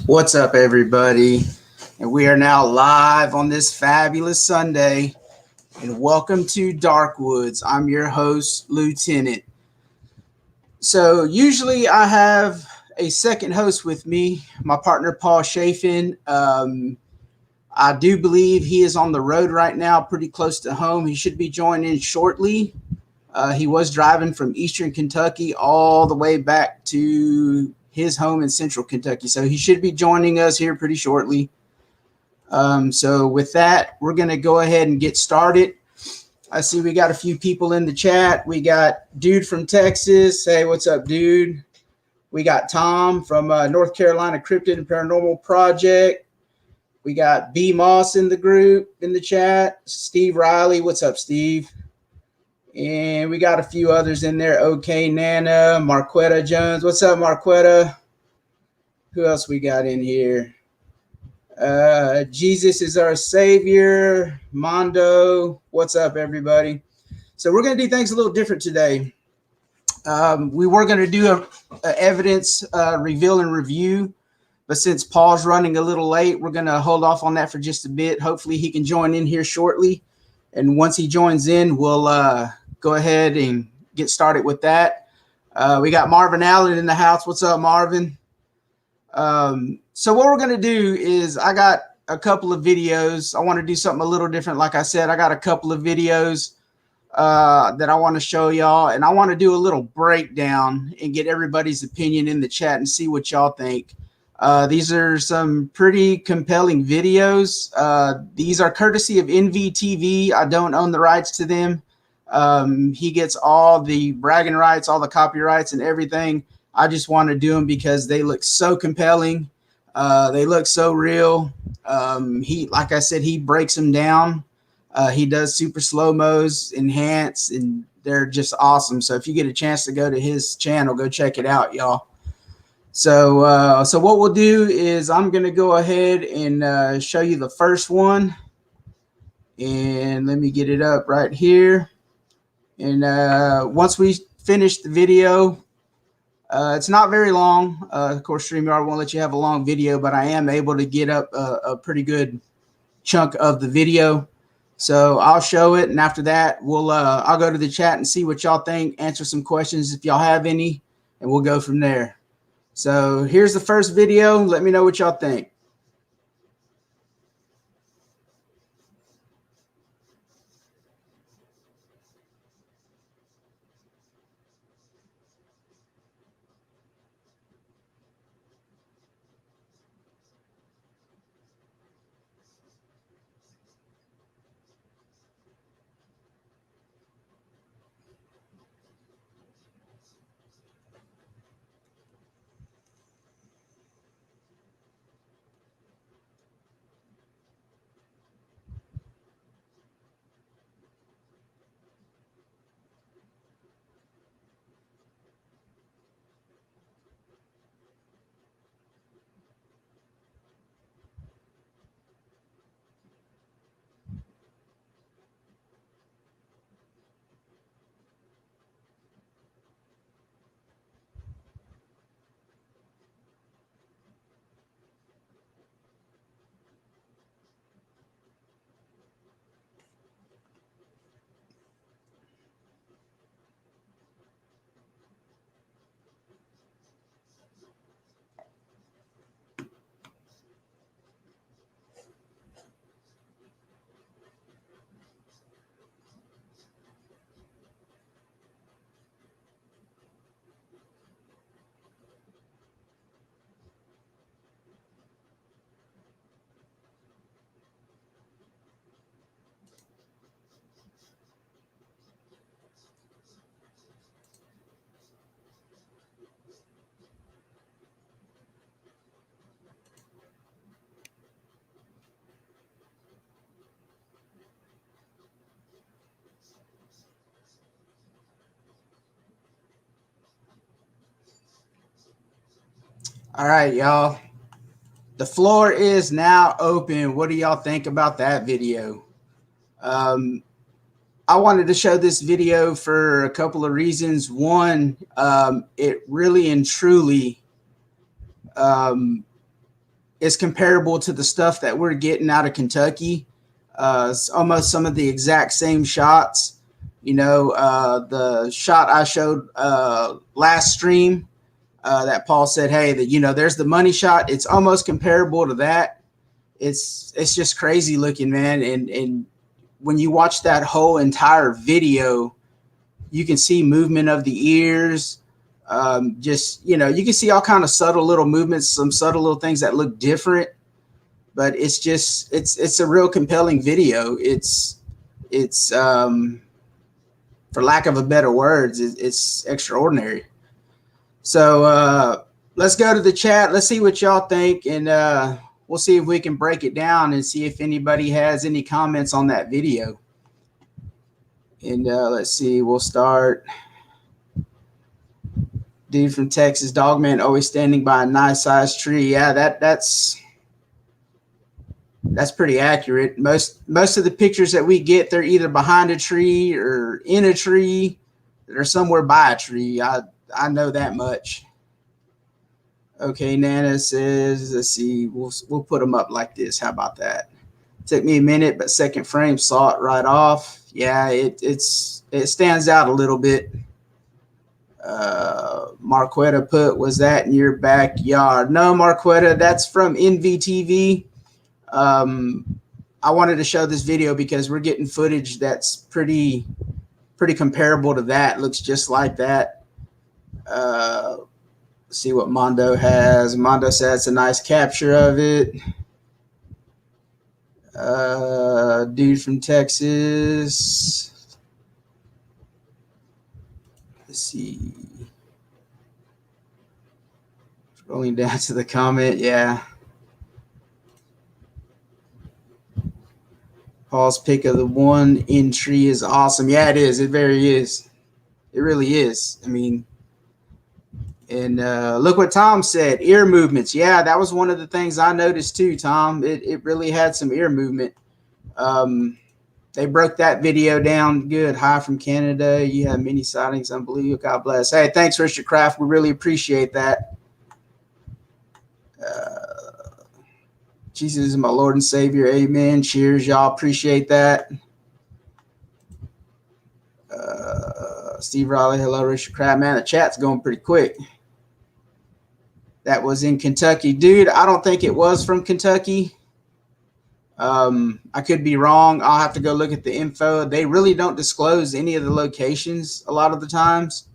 What's up, everybody? And we are now live on this fabulous Sunday. And welcome to Darkwoods. I'm your host, Lieutenant. So, usually I have a second host with me, my partner, Paul Chafin. I do believe he is on the road right now, pretty close to home. He should be joining shortly. He was driving from Eastern Kentucky all the way back to his home in Central Kentucky. So he should be joining us here pretty shortly. So with that, we're going to go ahead and get started. I see we got a few people in the chat. We got Dude from Texas. Hey, what's up, Dude? We got Tom from North Carolina Cryptid and Paranormal Project. We got B Moss in the group, in the chat. Steve Riley. What's up, Steve? And we got a few others in there. OK Nana, Marquetta Jones. What's up, Marquetta? Who else we got in here? Jesus is our Savior. Mondo. What's up, everybody? So we're going to do things a little different today. We were going to do a evidence reveal and review, but since Paul's running a little late, we're going to hold off on that for just a bit. Hopefully he can join in here shortly. And once he joins in, we'll go ahead and get started with that. We got Marvin Allen in the house. What's up, Marvin? So what we're going to do is I got a couple of videos. I want to do something a little different. Like I said, I got a couple of videos that I want to show y'all. And I want to do a little breakdown and get everybody's opinion in the chat and see what y'all think. These are some pretty compelling videos. These are courtesy of NVTV. I don't own the rights to them. He gets all the bragging rights, all the copyrights and everything. I just want to do them because they look so compelling. They look so real. Like I said, he breaks them down. He does super slow-mos, enhance, and they're just awesome. So if you get a chance to go to his channel, go check it out, y'all. So what we'll do is I'm going to go ahead and show you the first one. And let me get it up right here. And once we finish the video, it's not very long. Of course, StreamYard won't let you have a long video, but I am able to get up a pretty good chunk of the video. So I'll show it. And after that, I'll go to the chat and see what y'all think, answer some questions if y'all have any, and we'll go from there. So here's the first video. Let me know what y'all think. All right, y'all. The floor is now open. What do y'all think about that video? I wanted to show this video for a couple of reasons. One, it really and truly is comparable to the stuff that we're getting out of Kentucky. It's almost some of the exact same shots. The shot I showed last stream that Paul said, hey, there's the money shot. It's almost comparable to that. It's just crazy looking, man. And when you watch that whole entire video, you can see movement of the ears. You can see all kind of subtle little movements, some subtle little things that look different, but it's a real compelling video. It's for lack of a better words, it's extraordinary. So let's go to the chat. Let's see what y'all think, and we'll see if we can break it down and see if anybody has any comments on that video. And let's see, we'll start. Dude from Texas, Dogman, always standing by a nice sized tree. Yeah, that's pretty accurate. Most of the pictures that we get, they're either behind a tree or in a tree or somewhere by a tree. I know that much. Okay, Nana says, let's see, we'll put them up like this. How about that? Took me a minute, but second frame saw it right off. Yeah, it stands out a little bit. Marquetta put, was that in your backyard? No, Marquetta, that's from NVTV. I wanted to show this video because we're getting footage that's pretty comparable to that. Looks just like that. See what Mondo has. Mondo says it's a nice capture of it. Dude from Texas. Let's see. Scrolling down to the comment. Yeah. Paul's pick of the one in tree is awesome. Yeah, it is. It very is. It really is. I mean, and look what Tom said. Ear movements. Yeah, that was one of the things I noticed too, Tom. It really had some ear movement. They broke that video down good. Hi from Canada. You have many sightings. Unbelievable. God bless. Hey, thanks, Richard Kraft. We really appreciate that. Jesus is my Lord and Savior. Amen. Cheers, y'all. Appreciate that. Steve Riley. Hello, Richard Kraft. Man, the chat's going pretty quick. That was in Kentucky. Dude, I don't think it was from Kentucky. I could be wrong. I'll have to go look at the info. They really don't disclose any of the locations a lot of the times.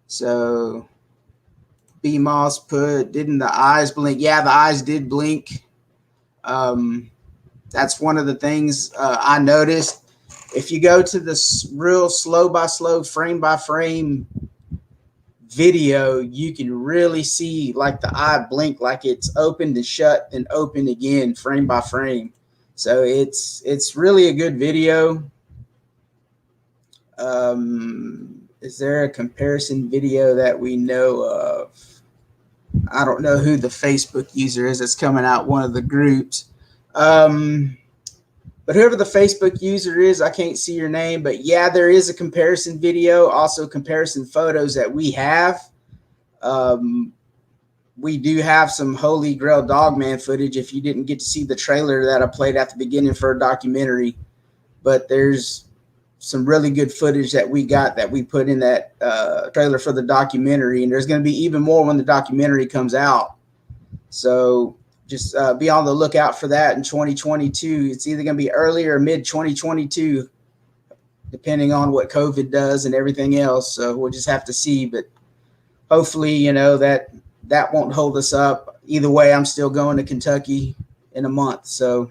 So B Moss put, didn't the eyes blink? Yeah, the eyes did blink. That's one of the things I noticed. If you go to this real slow by slow, frame by frame video, you can really see like the eye blink, like it's open and shut and open again, frame by frame. So it's really a good video. Is there a comparison video that we know of? I don't know who the Facebook user is that's coming out one of the groups. But whoever the Facebook user is, I can't see your name. But yeah, there is a comparison video, also comparison photos that we have. We do have some Holy Grail Dogman footage if you didn't get to see the trailer that I played at the beginning for a documentary. But there's some really good footage that we got that we put in that trailer for the documentary. And there's going to be even more when the documentary comes out. So just be on the lookout for that in 2022. It's either going to be early or mid 2022, depending on what COVID does and everything else. So we'll just have to see. But hopefully, that won't hold us up. Either way, I'm still going to Kentucky in a month. So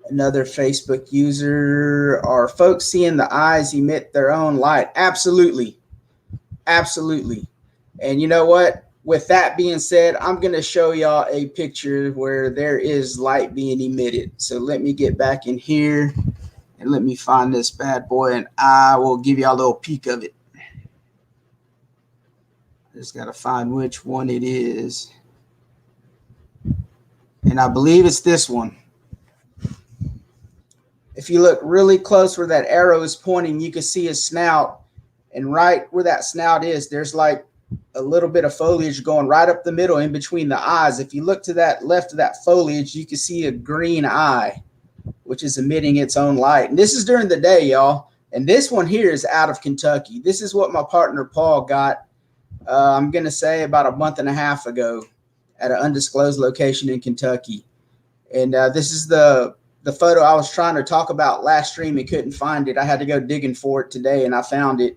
another Facebook user, are folks seeing the eyes emit their own light? Absolutely. Absolutely. And you know what? With that being said, I'm going to show y'all a picture where there is light being emitted. So let me get back in here and let me find this bad boy, and I will give you a little peek of it. Just got to find which one it is. And I believe it's this one. If you look really close where that arrow is pointing, you can see his snout. And right where that snout is, there's like a little bit of foliage going right up the middle in between the eyes. If you look to that left of that foliage, you can see a green eye, which is emitting its own light. And this is during the day, y'all. And this one here is out of Kentucky. This is what my partner Paul got, I'm going to say about a month and a half ago at an undisclosed location in Kentucky. And this is the photo I was trying to talk about last stream and couldn't find it. I had to go digging for it today, and I found it.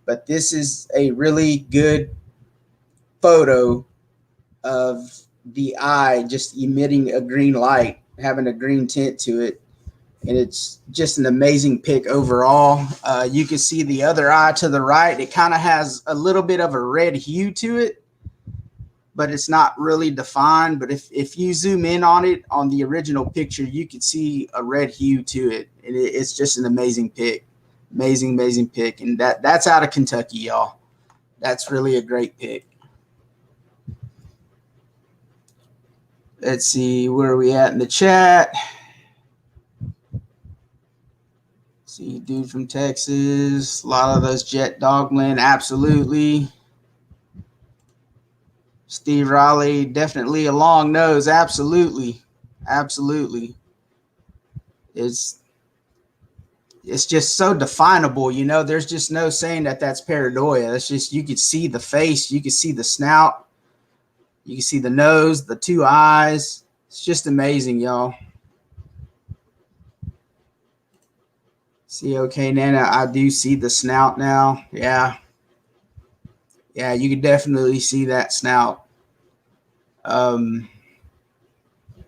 But this is a really good photo of the eye just emitting a green light, having a green tint to it. And it's just an amazing pic overall. You can see the other eye to the right. It kind of has a little bit of a red hue to it, but it's not really defined. But if you zoom in on it on the original picture, you can see a red hue to it. And it's just an amazing pic. Amazing pic. And that's out of Kentucky, y'all. That's really a great pic. Let's see, where are we at in the chat? See, dude from Texas, a lot of those Jet Dogland, absolutely. Steve Raleigh, definitely a long nose, absolutely. It's just so definable, you know. There's just no saying that that's pareidolia. It's just, you could see the face, you could see the snout, you can see the nose, the two eyes. It's just amazing, y'all. See, okay, Nana, I do see the snout now. Yeah, you can definitely see that snout.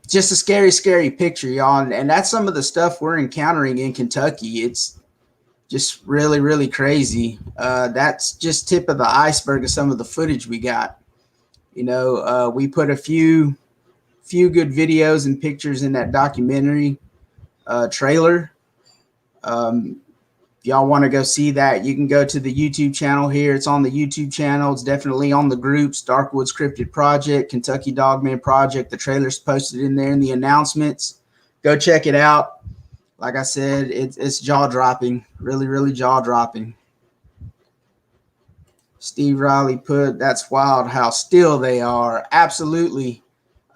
Just a scary picture, y'all. And that's some of the stuff we're encountering in Kentucky. It's just really crazy. That's just tip of the iceberg of some of the footage we got. You know, we put a few good videos and pictures in that documentary trailer. If y'all want to go see that, you can go to the YouTube channel here. It's on the YouTube channel. It's definitely on the groups, Darkwoods Cryptid Project, Kentucky Dogman Project. The trailer's posted in there in the announcements. Go check it out. Like I said, it's jaw-dropping, really jaw-dropping. Steve Riley put, that's wild how still they are. Absolutely.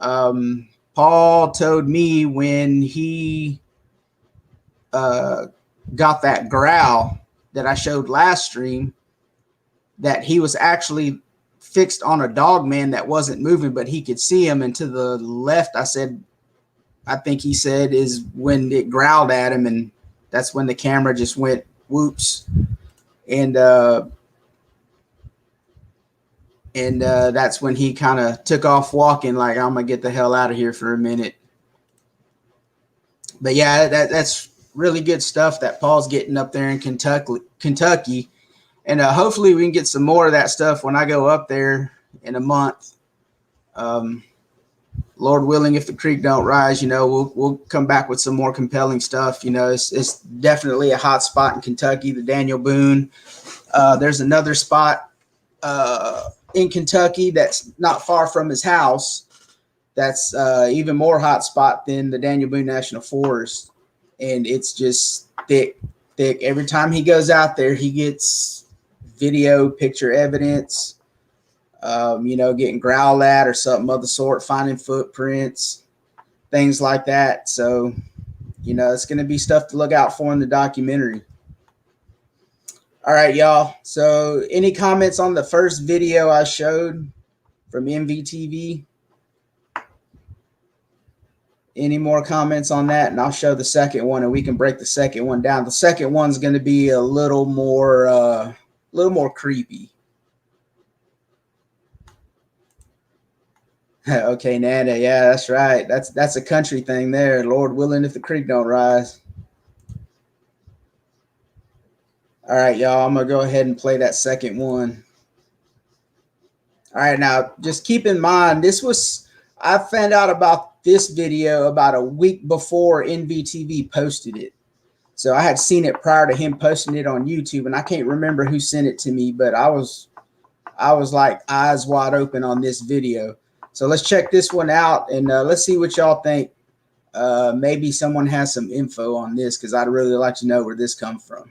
Paul told me when he got that growl that I showed last stream that he was actually fixed on a dog man that wasn't moving, but he could see him. And to the left, I think he said is when it growled at him, and that's when the camera just went whoops. And that's when he kind of took off walking like, I'm gonna get the hell out of here for a minute. But yeah, that's really good stuff that Paul's getting up there in Kentucky. And hopefully we can get some more of that stuff when I go up there in a month. Lord willing, if the creek don't rise, you know, we'll come back with some more compelling stuff. You know, it's definitely a hot spot in Kentucky, the Daniel Boone. There's another spot in Kentucky that's not far from his house that's even more hot spot than the Daniel Boone National Forest. And it's just thick. Every time he goes out there, he gets video, picture evidence, you know, getting growled at or something of the sort, finding footprints, things like that. So, you know, it's going to be stuff to look out for in the documentary. All right, y'all. So any comments on the first video I showed from MVTV? Any more comments on that? And I'll show the second one and we can break the second one down. The second one's going to be a little more creepy. Okay, Nana. Yeah, that's right. That's a country thing there. Lord willing, if the creek don't rise. All right, y'all. I'm going to go ahead and play that second one. All right, now just keep in mind, I found out about this video about a week before NVTV posted it. So I had seen it prior to him posting it on YouTube, and I can't remember who sent it to me, but I was like eyes wide open on this video. So let's check this one out, and let's see what y'all think. Maybe someone has some info on this, because I'd really like to know where this comes from.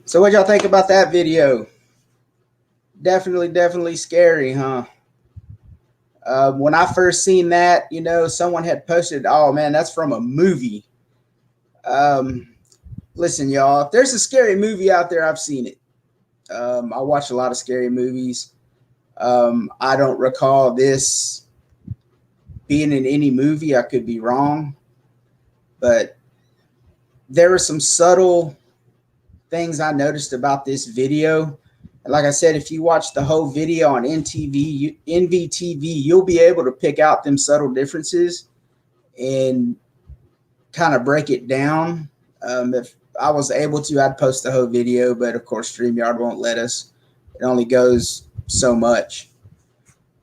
So what y'all think about that video? Definitely scary, huh? When I first seen that, you know, someone had posted, oh man, that's from a movie. Listen, y'all, if there's a scary movie out there, I've seen it. I watch a lot of scary movies. I don't recall this being in any movie. I could be wrong, but there were some subtle things I noticed about this video. And like I said, if you watch the whole video on NVTV, you'll be able to pick out them subtle differences and kind of break it down. If I was able to, I'd post the whole video, but of course, StreamYard won't let us. It only goes so much.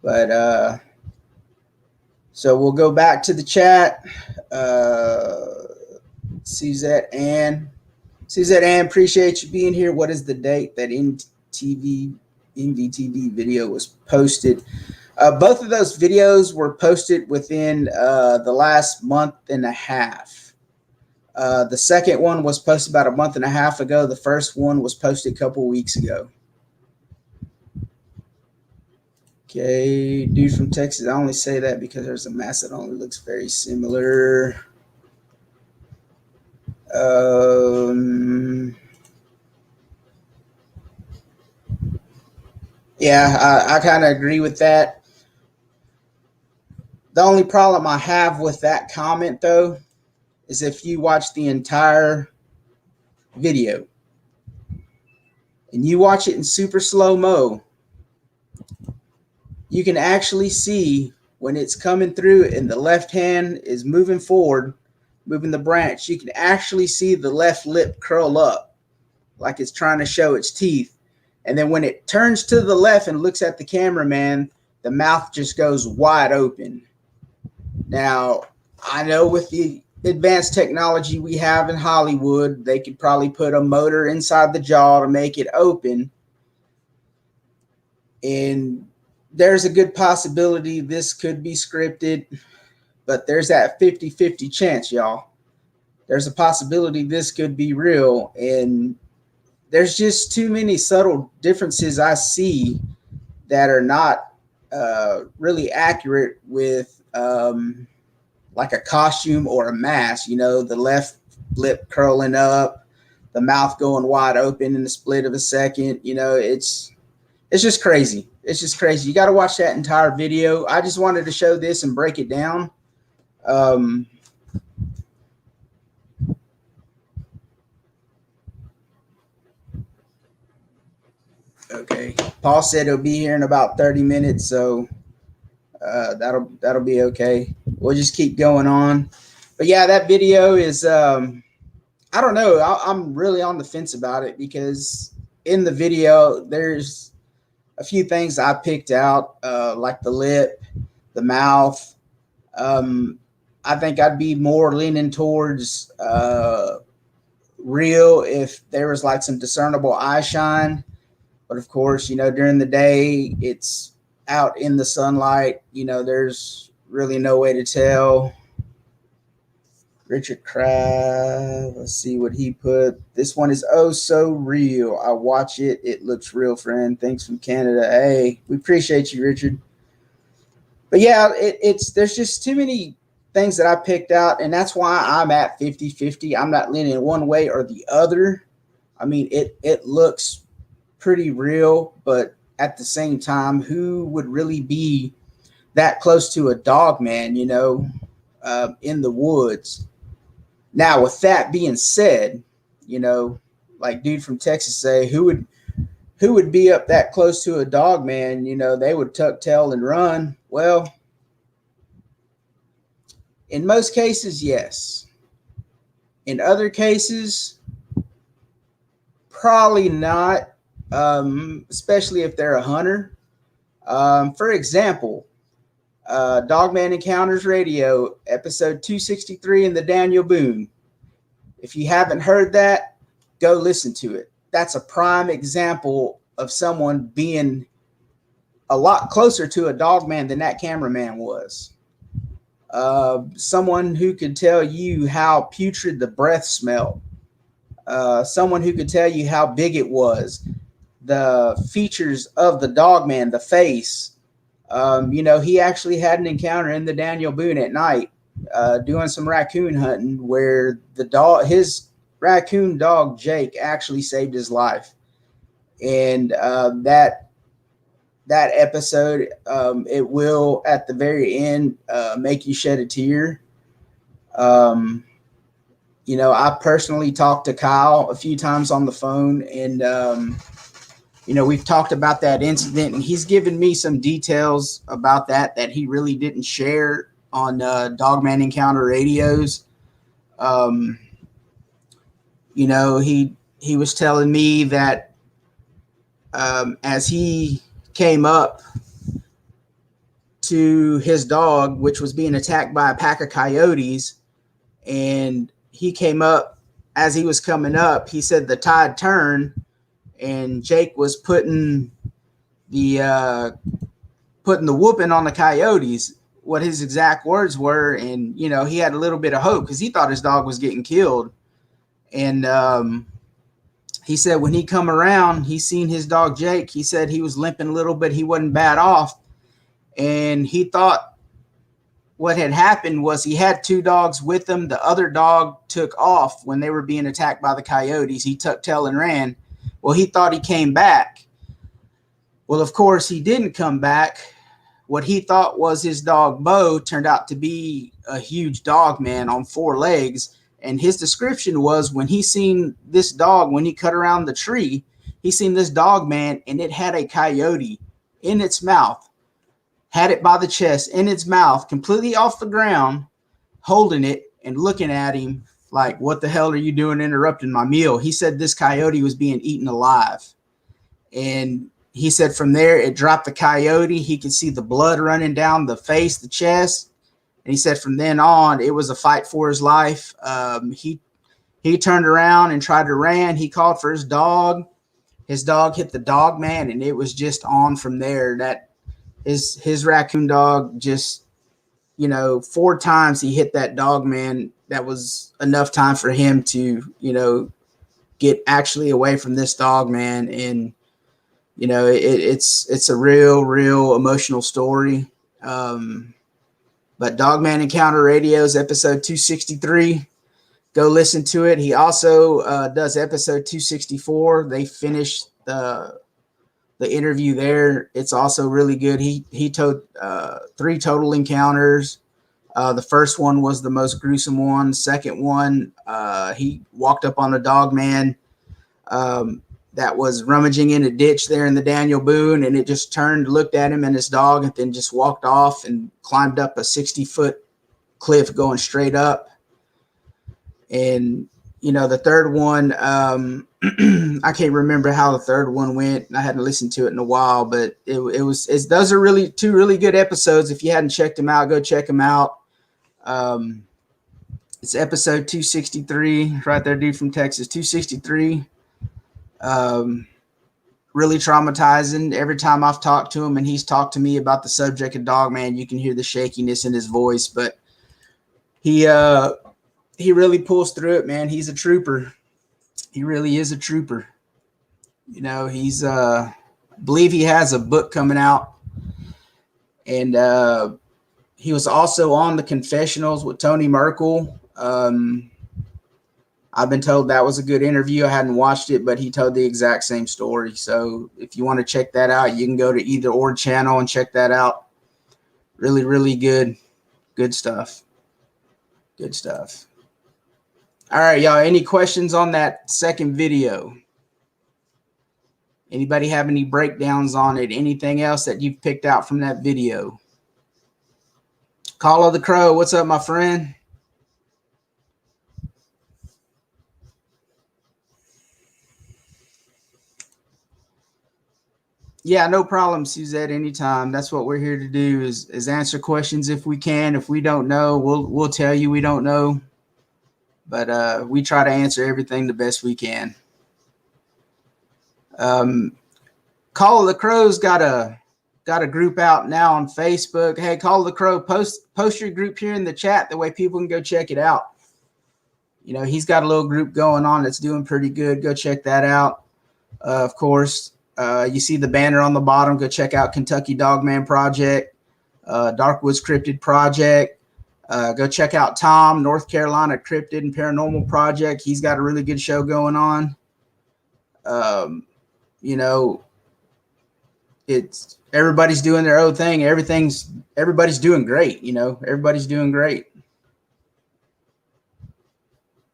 But so we'll go back to the chat. Suzette Ann, appreciate you being here. What is the date that NVTV video was posted? Both of those videos were posted within the last month and a half. The second one was posted about a month and a half ago. The first one was posted a couple weeks ago. Okay, dude from Texas. I only say that because there's a mask that only looks very similar. Yeah, I kind of agree with that. The only problem I have with that comment, though, is if you watch the entire video and you watch it in super slow-mo, you can actually see when it's coming through and the left hand is moving forward, moving the branch, you can actually see the left lip curl up like it's trying to show its teeth. And then when it turns to the left and looks at the cameraman, the mouth just goes wide open. Now, I know with the advanced technology we have in Hollywood, they could probably put a motor inside the jaw to make it open. And there's a good possibility this could be scripted, but there's that 50-50 chance, y'all. There's a possibility this could be real. And there's just too many subtle differences I see that are not really accurate with like a costume or a mask. You know, the left lip curling up, the mouth going wide open in the split of a second. You know, it's just crazy. It's just crazy. You got to watch that entire video. I just wanted to show this and break it down. Okay. Paul said he'll be here in about 30 minutes, so that'll be okay. We'll just keep going on. But yeah, that video is I don't know. I'm really on the fence about it because in the video there's a few things I picked out, like the lip, the mouth. I think I'd be more leaning towards real if there was like some discernible eye shine. But of course, you know, during the day, it's out in the sunlight. You know, there's really no way to tell. Richard Crab, let's see what he put. This one is oh so real. I watch it. It looks real, friend. Thanks from Canada. Hey, we appreciate you, Richard. But yeah, there's just too many things that I picked out, and that's why I'm at 50-50. I'm not leaning one way or the other. I mean, it looks pretty real, but at the same time, who would really be that close to a dog man, you know, in the woods? Now, with that being said, you know, like dude from Texas say, who would be up that close to a dog man? You know, they would tuck tail and run. Well, in most cases, yes. In other cases, probably not. Especially if they're a hunter. For example, Dogman Encounters Radio, episode 263 in the Daniel Boone. If you haven't heard that, go listen to it. That's a prime example of someone being a lot closer to a dogman than that cameraman was. Someone who could tell you how putrid the breath smelled. someone who could tell you how big it was, the features of the dog man, the face. He actually had an encounter in the Daniel Boone at night, doing some raccoon hunting, where his raccoon dog Jake, actually saved his life. And that episode, it will at the very end make you shed a tear. I personally talked to Kyle a few times on the phone, and we've talked about that incident, and he's given me some details about that he really didn't share on Dogman Encounter radios. He was telling me that as he came up to his dog, which was being attacked by a pack of coyotes, and he came up, as he was coming up, he said the tide turned, and Jake was putting the whooping on the coyotes, what his exact words were. And, he had a little bit of hope because he thought his dog was getting killed. And he said when he come around, he seen his dog Jake. He said he was limping a little bit. He wasn't bad off. And he thought what had happened was he had two dogs with him. The other dog took off when they were being attacked by the coyotes. He tucked tail and ran. Well, he thought he came back. Well, of course, he didn't come back. What he thought was his dog Bo turned out to be a huge dog man on four legs. And his description was when he seen this dog, when he cut around the tree, he seen this dog man, and it had a coyote in its mouth, had it by the chest in its mouth, completely off the ground, holding it and looking at him like, what the hell are you doing interrupting my meal? He said this coyote was being eaten alive. And he said from there, it dropped the coyote. He could see the blood running down the face, the chest. And he said from then on, it was a fight for his life. He turned around and tried to run. He called for his dog. His dog hit the dog man, and it was just on from there. That his raccoon dog just, 4 times he hit that dog man. That was enough time for him to, get actually away from this dog man. And, it's a real emotional story. But Dogman Encounter Radios, episode 263. Go listen to it. He also does episode 264. They finished the interview there. It's also really good. He told 3 total encounters. The first one was the most gruesome one. Second one, he walked up on a dog man that was rummaging in a ditch there in the Daniel Boone, and it just turned, looked at him and his dog, and then just walked off and climbed up a 60-foot cliff going straight up. And, the third one, I can't remember how the third one went. I hadn't listened to it in a while, but those are really 2 really good episodes. If you hadn't checked them out, go check them out. It's episode 263 right there, dude from Texas, 263. Really traumatizing. Every time I've talked to him and he's talked to me about the subject of Dogman, you can hear the shakiness in his voice, but he really pulls through it, man. He's a trooper. He really is a trooper. He's I believe he has a book coming out, and he was also on the Confessionals with Tony Merkel. I've been told that was a good interview. I hadn't watched it, but he told the exact same story. So if you want to check that out, you can go to Either Or channel and check that out. Really, really good stuff. Good stuff. All right, y'all. Any questions on that second video? Anybody have any breakdowns on it? Anything else that you've picked out from that video? Call of the Crow, what's up, my friend? Yeah, no problem, Suzette. Anytime. That's what we're here to do is answer questions if we can. If we don't know, we'll tell you we don't know. But we try to answer everything the best we can. Call of the Crow's got a group out now on Facebook. Hey, Call of the Crow, post your group here in the chat. The way people can go check it out. You know, he's got a little group going on that's doing pretty good. Go check that out. Of course, you see the banner on the bottom. Go check out Kentucky Dogman Project, Darkwoods Cryptid Project. Go check out Tom, North Carolina Cryptid and Paranormal Project. He's got a really good show going on. You know, it's everybody's doing their own thing. Everybody's doing great. You know, everybody's doing great.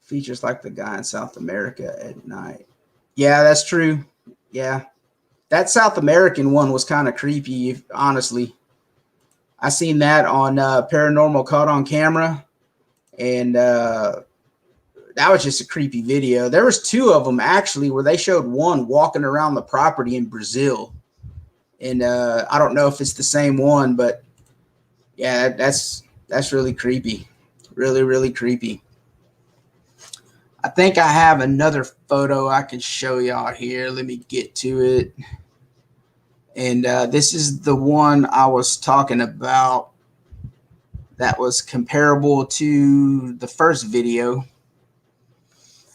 Features like the guy in South America at night. Yeah, that's true. Yeah, that South American one was kind of creepy, honestly. I seen that on Paranormal Caught on Camera, and that was just a creepy video. There was two of them actually, where they showed one walking around the property in Brazil, and I don't know if it's the same one, but yeah, that's really creepy, really, really creepy. I think I have another photo I can show y'all here. Let me get to it. And this is the one I was talking about that was comparable to the first video.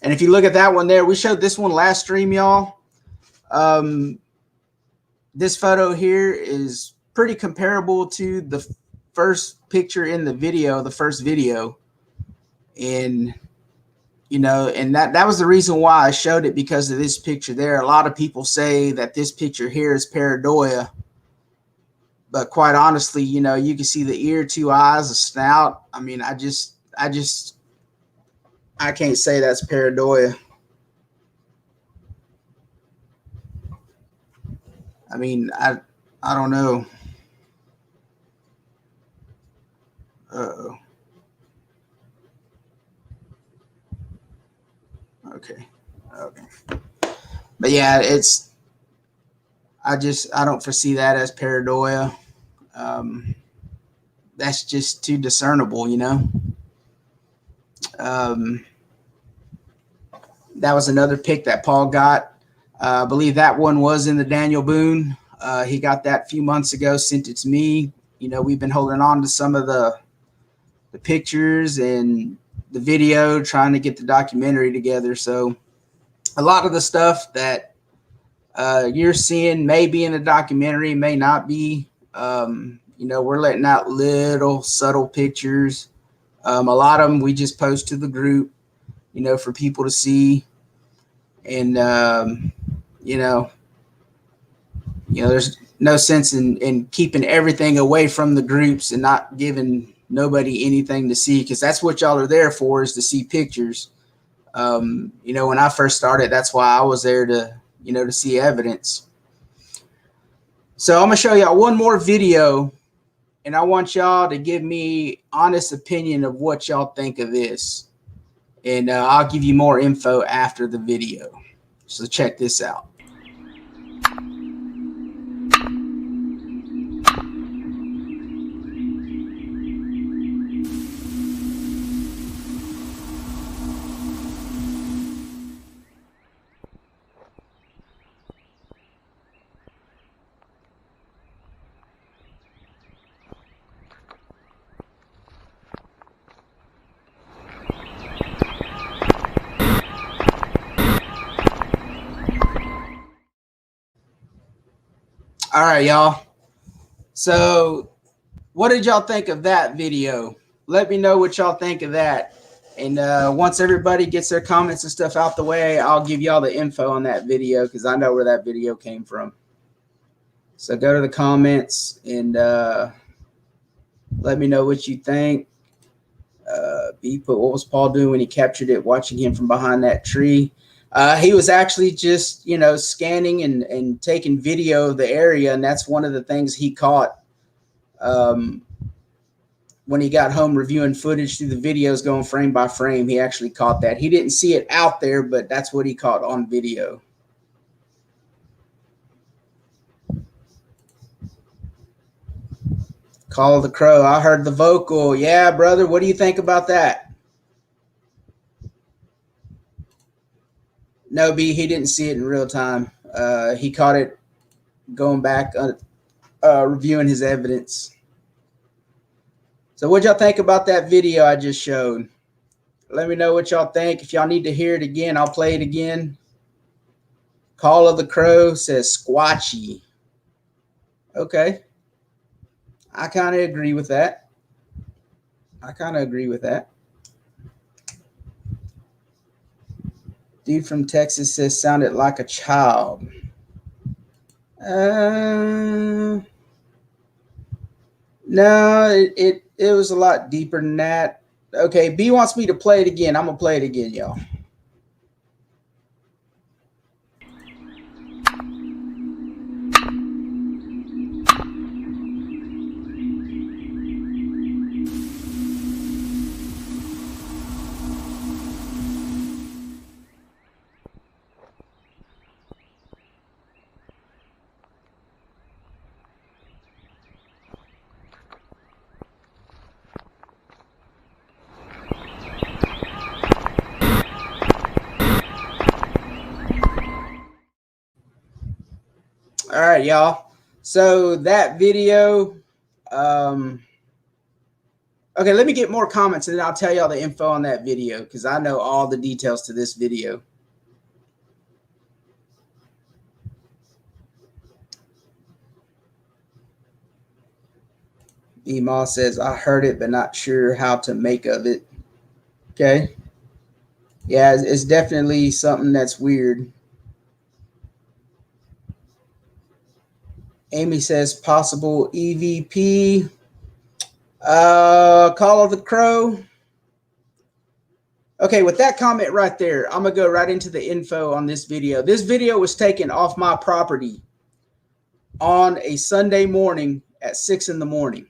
And if you look at that one there, we showed this one last stream, y'all. This photo here is pretty comparable to the first picture in the video, the first video. And you know, and that was the reason why I showed it, because of this picture there. A lot of people say that this picture here is pareidoia, but quite honestly, you know, you can see the ear, two eyes, a snout. I mean, I can't say that's pareidoia. I mean, I don't know. Uh-oh. Okay. But yeah, I don't foresee that as pareidoia. That's just too discernible, you know. That was another pick that Paul got. I believe that one was in the Daniel Boone. He got that a few months ago, sent it to me. You know, we've been holding on to some of the pictures and the video, trying to get the documentary together. So a lot of the stuff that you're seeing may be in the documentary, may not be. You know, we're letting out little subtle pictures. A lot of them we just post to the group, you know, for people to see. And you know, there's no sense in keeping everything away from the groups and not giving nobody anything to see, because that's what y'all are there for, is to see pictures. You know, when I first started, that's why I was there, to, you know, to see evidence. So I'm gonna show y'all one more video, and I want y'all to give me honest opinion of what y'all think of this, and I'll give you more info after the video. So check this out. All right, y'all. So what did y'all think of that video? Let me know what y'all think of that. And once everybody gets their comments and stuff out the way, I'll give y'all the info on that video, because I know where that video came from. So go to the comments and let me know what you think. B put, what was Paul doing when he captured it, watching him from behind that tree? He was actually just, you know, scanning and taking video of the area. And that's one of the things he caught when he got home, reviewing footage through the videos, going frame by frame. He actually caught that. He didn't see it out there, but that's what he caught on video. Call the Crow. I heard the vocal. Yeah, brother. What do you think about that? No, B, he didn't see it in real time. He caught it going back, reviewing his evidence. So what y'all think about that video I just showed? Let me know what y'all think. If y'all need to hear it again, I'll play it again. Call of the Crow says squatchy. Okay. I kind of agree with that. Dude from Texas says sounded like a child. No, it was a lot deeper than that. Okay, B wants me to play it again. I'm gonna play it again, y'all. All right, y'all. So that video, okay, let me get more comments and then I'll tell y'all the info on that video because I know all the details to this video. Email says, I heard it, but not sure how to make of it. Okay. Yeah, it's definitely something that's weird. Amy says possible EVP. Call of the Crow. Okay, with that comment right there, I'm going to go right into the info on this video. This video was taken off my property on a Sunday morning at 6 in the morning.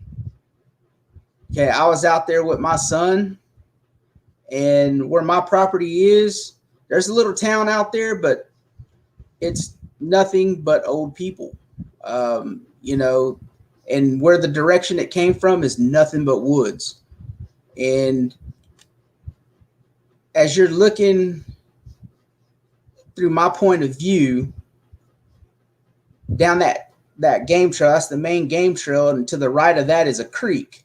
Okay, I was out there with my son, and where my property is, there's a little town out there, but it's nothing but old people. You know, and where the direction it came from is nothing but woods. And as you're looking through my point of view down that game trail, that's the main game trail, and to the right of that is a creek.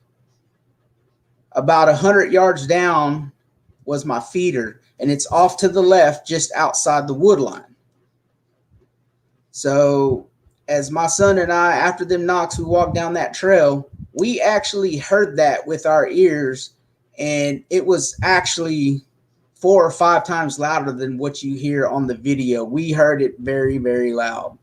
About 100 yards down was my feeder, and it's off to the left just outside the wood line. So as my son and I, after them knocks, we walked down that trail, we actually heard that with our ears, and it was actually 4 or 5 times louder than what you hear on the video. We heard it very, very loud,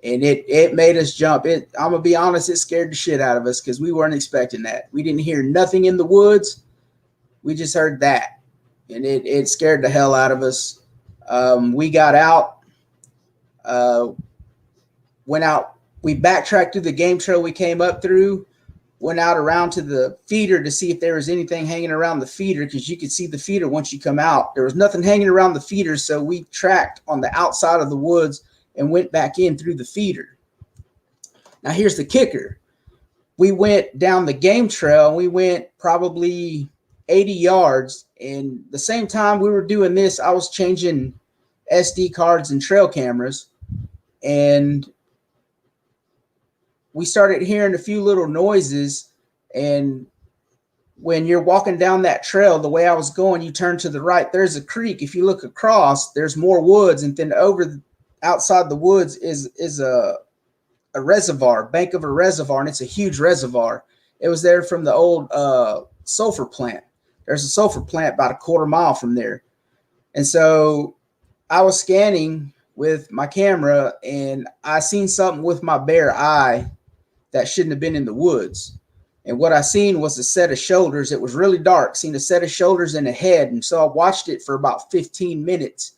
and it made us jump. I'm gonna be honest, it scared the shit out of us because we weren't expecting that. We didn't hear nothing in the woods. We just heard that, and it scared the hell out of us. We got out, went out. We backtracked through the game trail we came up through, went out around to the feeder to see if there was anything hanging around the feeder, because you could see the feeder once you come out. There was nothing hanging around the feeder, so we tracked on the outside of the woods and went back in through the feeder. Now here's the kicker. We went down the game trail, and we went probably 80 yards, and the same time we were doing this, I was changing SD cards and trail cameras, and we started hearing a few little noises. And when you're walking down that trail, the way I was going, you turn to the right, there's a creek. If you look across, there's more woods, and then outside the woods is a reservoir, bank of a reservoir, and it's a huge reservoir. It was there from the old sulfur plant. There's a sulfur plant about a quarter mile from there. And so I was scanning with my camera, and I seen something with my bare eye that shouldn't have been in the woods. And what I seen was a set of shoulders. It was really dark, seen a set of shoulders and a head. And so I watched it for about 15 minutes,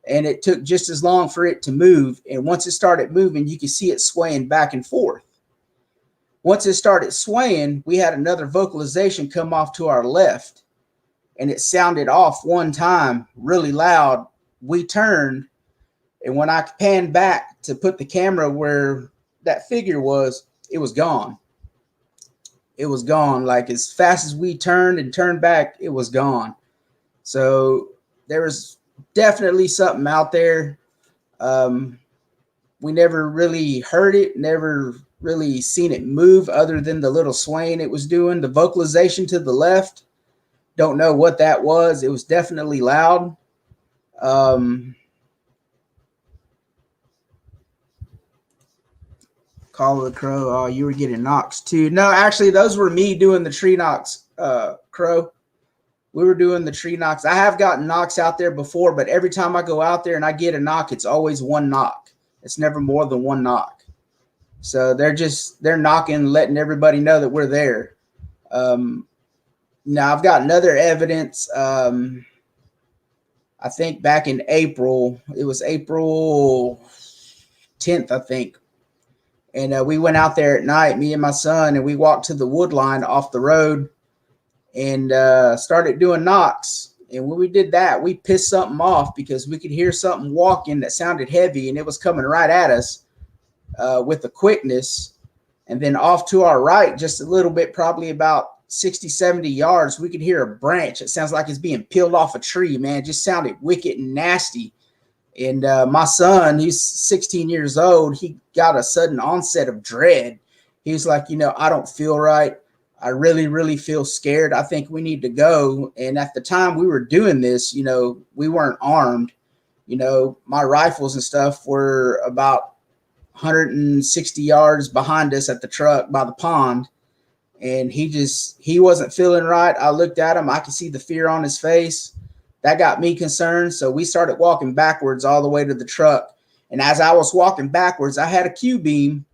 and it took just as long for it to move. And once it started moving, you could see it swaying back and forth. Once it started swaying, we had another vocalization come off to our left, and it sounded off one time really loud. We turned, and when I panned back to put the camera where that figure was, it was gone. It was gone. Like as fast as we turned and turned back, it was gone. So there was definitely something out there. We never really heard it, never really seen it move other than the little swaying it was doing. The vocalization to the left, don't know what that was. It was definitely loud. Call of the Crow. Oh, you were getting knocks too. No, actually, those were me doing the tree knocks, Crow. We were doing the tree knocks. I have gotten knocks out there before, but every time I go out there and I get a knock, it's always one knock. It's never more than one knock. So they're knocking, letting everybody know that we're there. Now I've got another evidence. I think back in April, it was April 10th, I think. And we went out there at night, me and my son, and we walked to the wood line off the road and started doing knocks. And when we did that, we pissed something off because we could hear something walking that sounded heavy, and it was coming right at us with the quickness. And then off to our right, just a little bit, probably about 60, 70 yards, we could hear a branch. It sounds like it's being peeled off a tree, man. It just sounded wicked and nasty. And my son, he's 16 years old. He got a sudden onset of dread. He was like, I don't feel right. I really, really feel scared. I think we need to go. And at the time we were doing this, we weren't armed. My rifles and stuff were about 160 yards behind us at the truck by the pond. And he wasn't feeling right. I looked at him. I could see the fear on his face. That got me concerned. So we started walking backwards all the way to the truck. And as I was walking backwards, I had a Q-beam,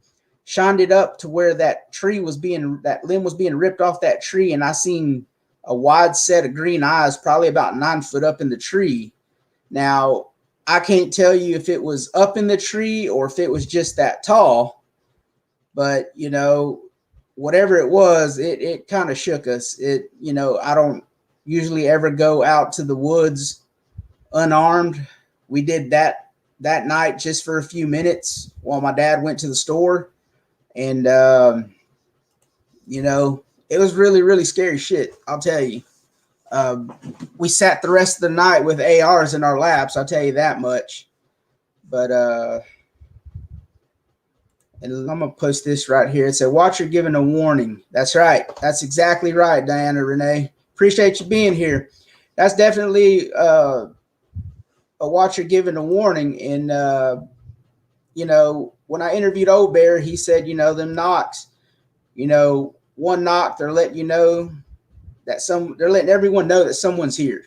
shined it up to where that limb was being ripped off that tree. And I seen a wide set of green eyes, probably about 9 foot up in the tree. Now, I can't tell you if it was up in the tree or if it was just that tall, but whatever it was, it kind of shook us. I don't usually ever go out to the woods unarmed. We did that night just for a few minutes while my dad went to the store. And, it was really, really scary shit. I'll tell you. We sat the rest of the night with ARs in our laps. I'll tell you that much. But, and I'm going to post this right here. It said, watcher giving a warning. That's right. That's exactly right, Diana Renee. Appreciate you being here. That's definitely a watcher giving a warning. And, when I interviewed Old Bear, he said, them knocks, one knock, they're letting you know that they're letting everyone know that someone's here.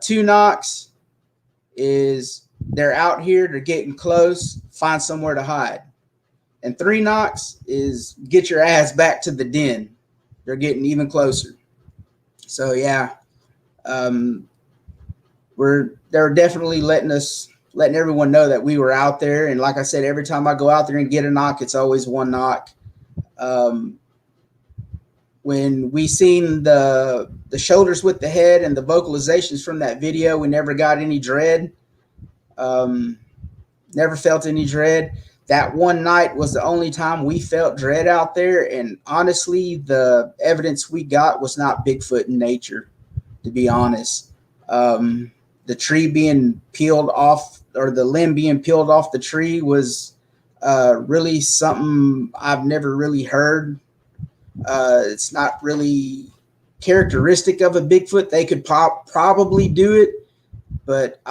2 knocks is they're out here, they're getting close, find somewhere to hide. And 3 knocks is get your ass back to the den. They're getting even closer. So yeah, they're definitely letting everyone know that we were out there. And like I said, every time I go out there and get a knock, it's always one knock. When we seen the shoulders with the head and the vocalizations from that video, we never got any dread. Never felt any dread. That one night was the only time we felt dread out there. And honestly, the evidence we got was not Bigfoot in nature, to be honest. The tree being peeled off, or the limb being peeled off the tree, was really something I've never really heard. It's not really characteristic of a Bigfoot. They could probably do it, but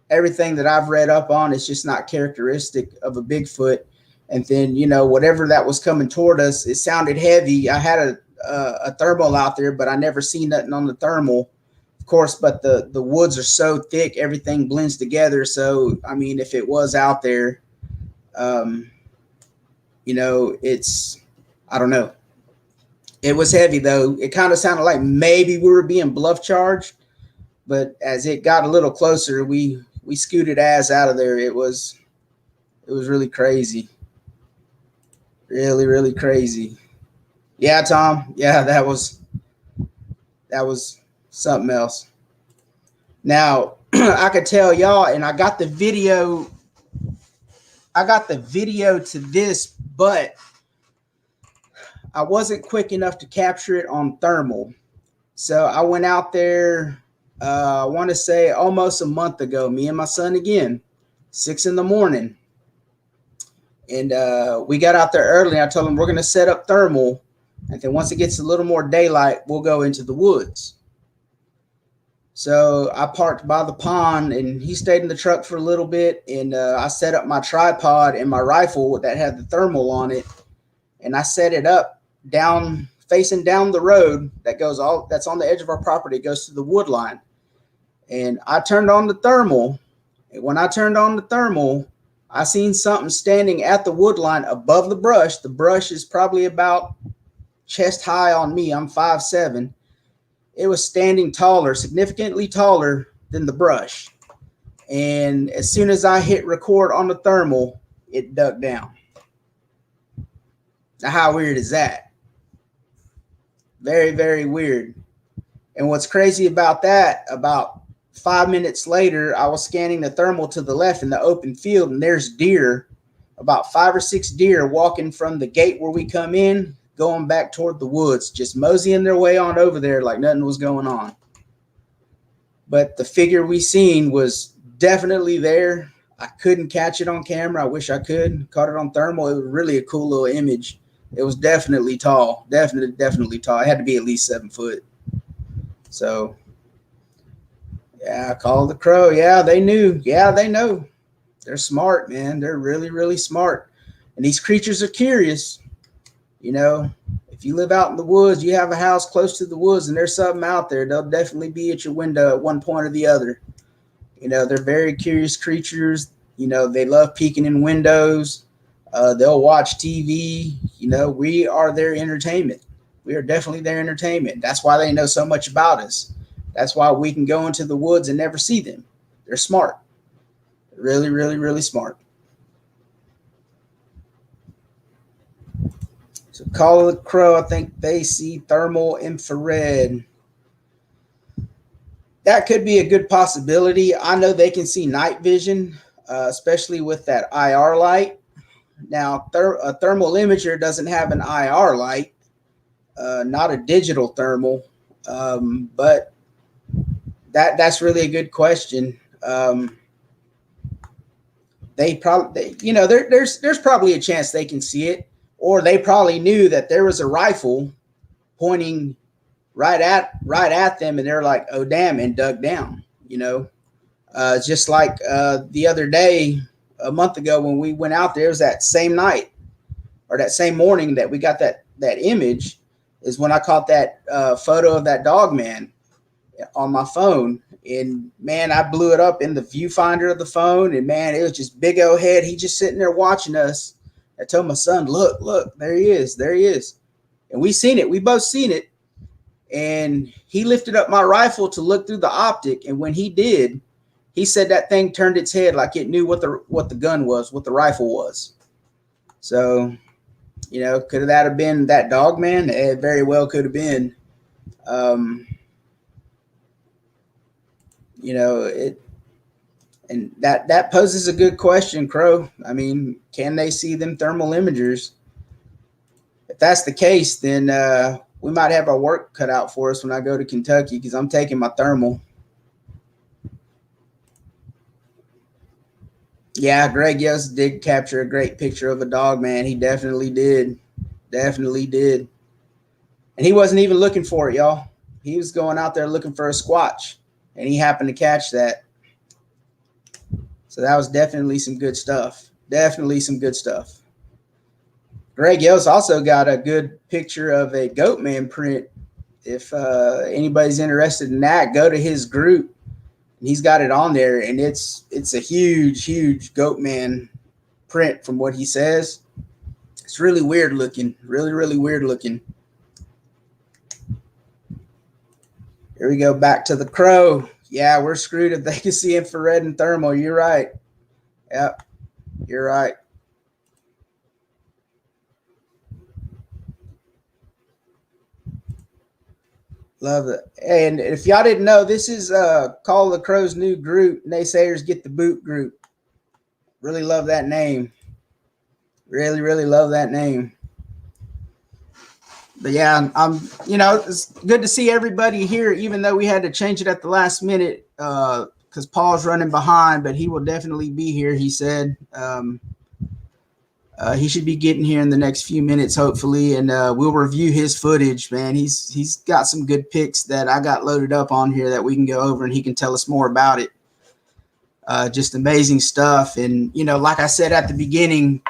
everything that I've read up on is just not characteristic of a Bigfoot. And then, whatever that was coming toward us, it sounded heavy. I had a thermal out there, but I never seen nothing on the thermal, of course, but the woods are so thick, everything blends together. So, I mean, if it was out there, I don't know. It was heavy though. It kind of sounded like maybe we were being bluff charged, but as it got a little closer, we scooted ass out of there. It was really crazy. Really, really crazy. Yeah, Tom. Yeah, that was something else. Now, I could tell y'all, and I got the video to this, but I wasn't quick enough to capture it on thermal. So I went out there, I want to say almost a month ago, me and my son again, 6 a.m. And we got out there early. I told him we're going to set up thermal And then once it gets a little more daylight, we'll go into the woods. So I parked by the pond, and he stayed in the truck for a little bit. And I set up my tripod and my rifle that had the thermal on it, and I set it up down, facing down the road that's on the edge of our property. It goes to the wood line. And I turned on the thermal. And when I turned on the thermal, I seen something standing at the wood line above the brush. The brush is probably about chest high on me. I'm 5'7". It was standing taller, significantly taller than the brush. And as soon as I hit record on the thermal, it ducked down. Now, how weird is that? Very, very weird. And what's crazy about that, about 5 minutes later, I was scanning the thermal to the left in the open field, and there's deer, about 5 or 6 deer walking from the gate where we come in, going back toward the woods, just moseying their way on over there like nothing was going on. But the figure we seen was definitely there. I couldn't catch it on camera. I wish I could. Caught it on thermal. It was really a cool little image. It was definitely tall. Definitely tall. It had to be at least 7 foot. So, yeah, I called the crow. Yeah, they knew. Yeah, they know. They're smart, man. They're really, really smart. And these creatures are curious. You know, if you live out in the woods, you have a house close to the woods, and there's something out there, they'll definitely be at your window at one point or the other. You know, they're very curious creatures. You know, they love peeking in windows. They'll watch TV. You know, we are their entertainment. We are definitely their entertainment. That's why they know so much about us. That's why we can go into the woods and never see them. They're smart. Really, really, really smart. So call of the crow, I think they see thermal infrared. That could be a good possibility. I know they can see night vision, especially with that IR light. Now, a thermal imager doesn't have an IR light, not a digital thermal, but that's really a good question. They probably, you know, there's probably a chance they can see it. Or they probably knew that there was a rifle pointing right at them, and they're like, "Oh damn!" and dug down. You know, just like the other day, a month ago, when we went out there, it was that same night or that same morning that we got that image. Is when I caught that photo of that dog man on my phone, and man, I blew it up in the viewfinder of the phone, and man, it was just big old head. He just sitting there watching us. I told my son, look, there he is. And we seen it. We both seen it. And he lifted up my rifle to look through the optic. And when he did, he said that thing turned its head like it knew what the gun was, what the rifle was. So, you know, could that have been that dog man? It very well could have been. You know, and that poses a good question, Crow. I mean, can they see them thermal imagers? If that's the case, then we might have our work cut out for us when I go to Kentucky, because I'm taking my thermal. Yeah, Greg Yost did capture a great picture of a dog, man. He definitely did. Definitely did. And he wasn't even looking for it, y'all. He was going out there looking for a squatch, and he happened to catch that. So that was definitely some good stuff. Definitely some good stuff. Greg Yost also got a good picture of a goat man print. If anybody's interested in that, go to his group. He's got it on there, and it's a huge goat man print from what he says. It's really weird looking. Really, really weird looking. Here we go, back to the crow. Yeah, we're screwed if they can see infrared and thermal. You're right. Yep, you're right. Love it. And if y'all didn't know, this is Call the Crow's new group, Naysayers Get the Boot group. Really love that name. Really, really love that name. But yeah, you know, it's good to see everybody here, even though we had to change it at the last minute because Paul's running behind, but he will definitely be here, he said. He should be getting here in the next few minutes, hopefully, and we'll review his footage, man. He's got some good pics that I got loaded up on here that we can go over, and he can tell us more about it. Just amazing stuff. And, you know, like I said at the beginning,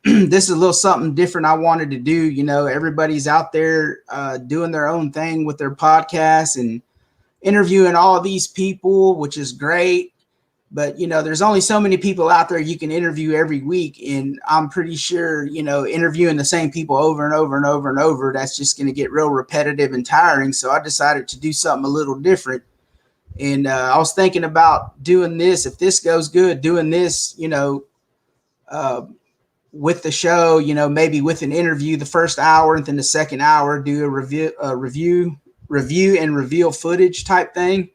this is a little something different I wanted to do. You know, everybody's out there doing their own thing with their podcasts and interviewing all these people, which is great. But, you know, there's only so many people out there you can interview every week. And I'm pretty sure, you know, interviewing the same people over and over and over and over, that's just going to get real repetitive and tiring. So I decided to do something a little different. And I was thinking about doing this, if this goes good, doing this, you know, with the show, you know, maybe with an interview the first hour, and then the second hour do a review and reveal footage type thing,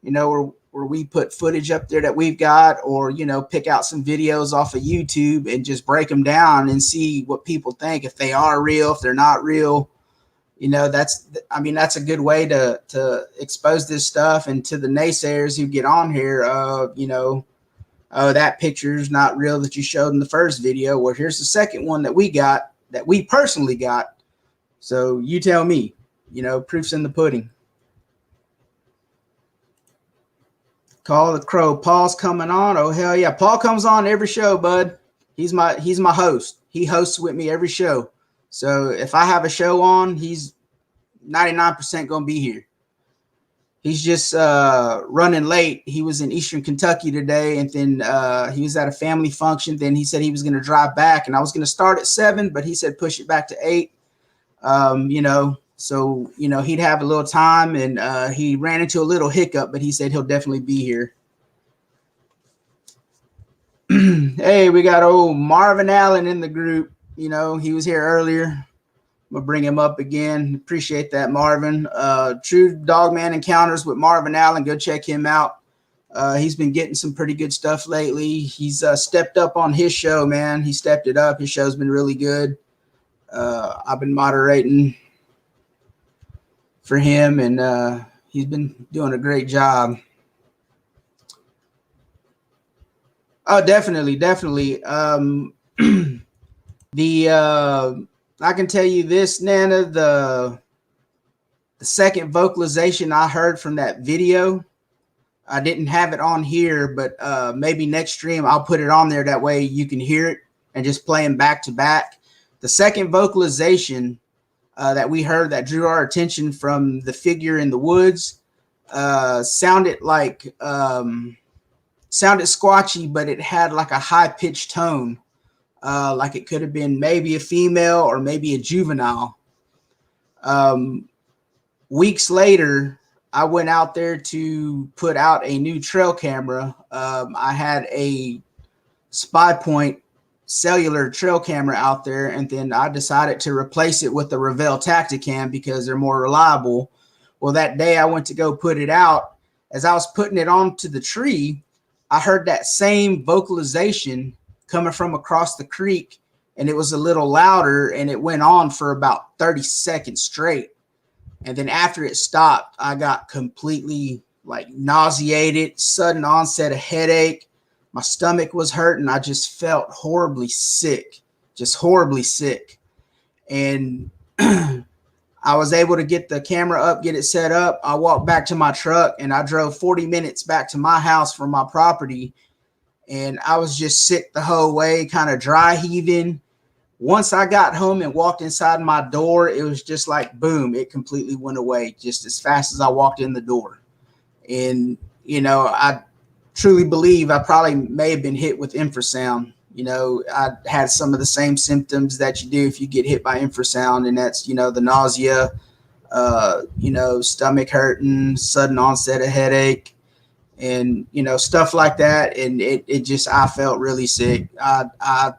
you know, where we put footage up there that we've got, or, you know, pick out some videos off of YouTube and just break them down and see what people think, if they are real, if they're not real. You know, that's a good way to expose this stuff. And to the naysayers who get on here, you know, oh, that picture's not real that you showed in the first video. Well, here's the second one that we got, that we personally got. So you tell me, you know, proof's in the pudding. Call the crow. Paul's coming on. Oh, hell yeah. Paul comes on every show, bud. He's my host. He hosts with me every show. So if I have a show on, he's 99% going to be here. He's just running late. He was in Eastern Kentucky today, and then he was at a family function. Then he said he was going to drive back, and I was going to start at 7, but he said push it back to 8. You know, so, you know, he'd have a little time, and he ran into a little hiccup, but he said he'll definitely be here. Hey, we got old Marvin Allen in the group. You know, he was here earlier. I'm going to bring him up again. Appreciate that, Marvin. True Dogman Encounters with Marvin Allen. Go check him out. He's been getting some pretty good stuff lately. He's stepped up on his show, man. He stepped it up. His show's been really good. I've been moderating for him, and he's been doing a great job. Oh, definitely. I can tell you this, Nana, the second vocalization I heard from that video, I didn't have it on here, but maybe next stream I'll put it on there. That way you can hear it and just play them back to back. The second vocalization that we heard that drew our attention from the figure in the woods sounded squatchy, but it had like a high-pitched tone. Like it could have been maybe a female or maybe a juvenile. Weeks later, I went out there to put out a new trail camera. I had a Spy Point cellular trail camera out there, and then I decided to replace it with the Revell Tacticam because they're more reliable. Well, that day I went to go put it out. As I was putting it onto the tree, I heard that same vocalization coming from across the creek, and it was a little louder, and it went on for about 30 seconds straight. And then after it stopped, I got completely like nauseated, sudden onset of headache. My stomach was hurting. I just felt horribly sick, just horribly sick. And I was able to get the camera up, get it set up. I walked back to my truck, and I drove 40 minutes back to my house from my property. And I was just sick the whole way, kind of dry heaving. Once I got home and walked inside my door, it was just like, boom, it completely went away just as fast as I walked in the door. And, you know, I truly believe I probably may have been hit with infrasound. You know, I had some of the same symptoms that you do if you get hit by infrasound, and that's, you know, the nausea, you know, stomach hurting, sudden onset of headache, and, you know, stuff like that. And it just, I felt really sick. I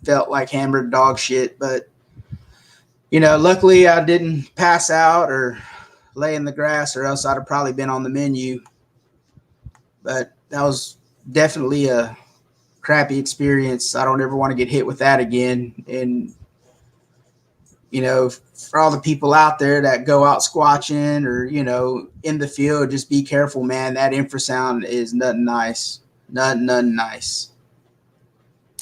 felt like hammered dog shit, but, you know, luckily I didn't pass out or lay in the grass, or else I'd have probably been on the menu. But that was definitely a crappy experience. I don't ever want to get hit with that again. And, you know, for all the people out there that go out squatching or, you know, in the field, just be careful, man. That infrasound is nothing nice. Nothing nice.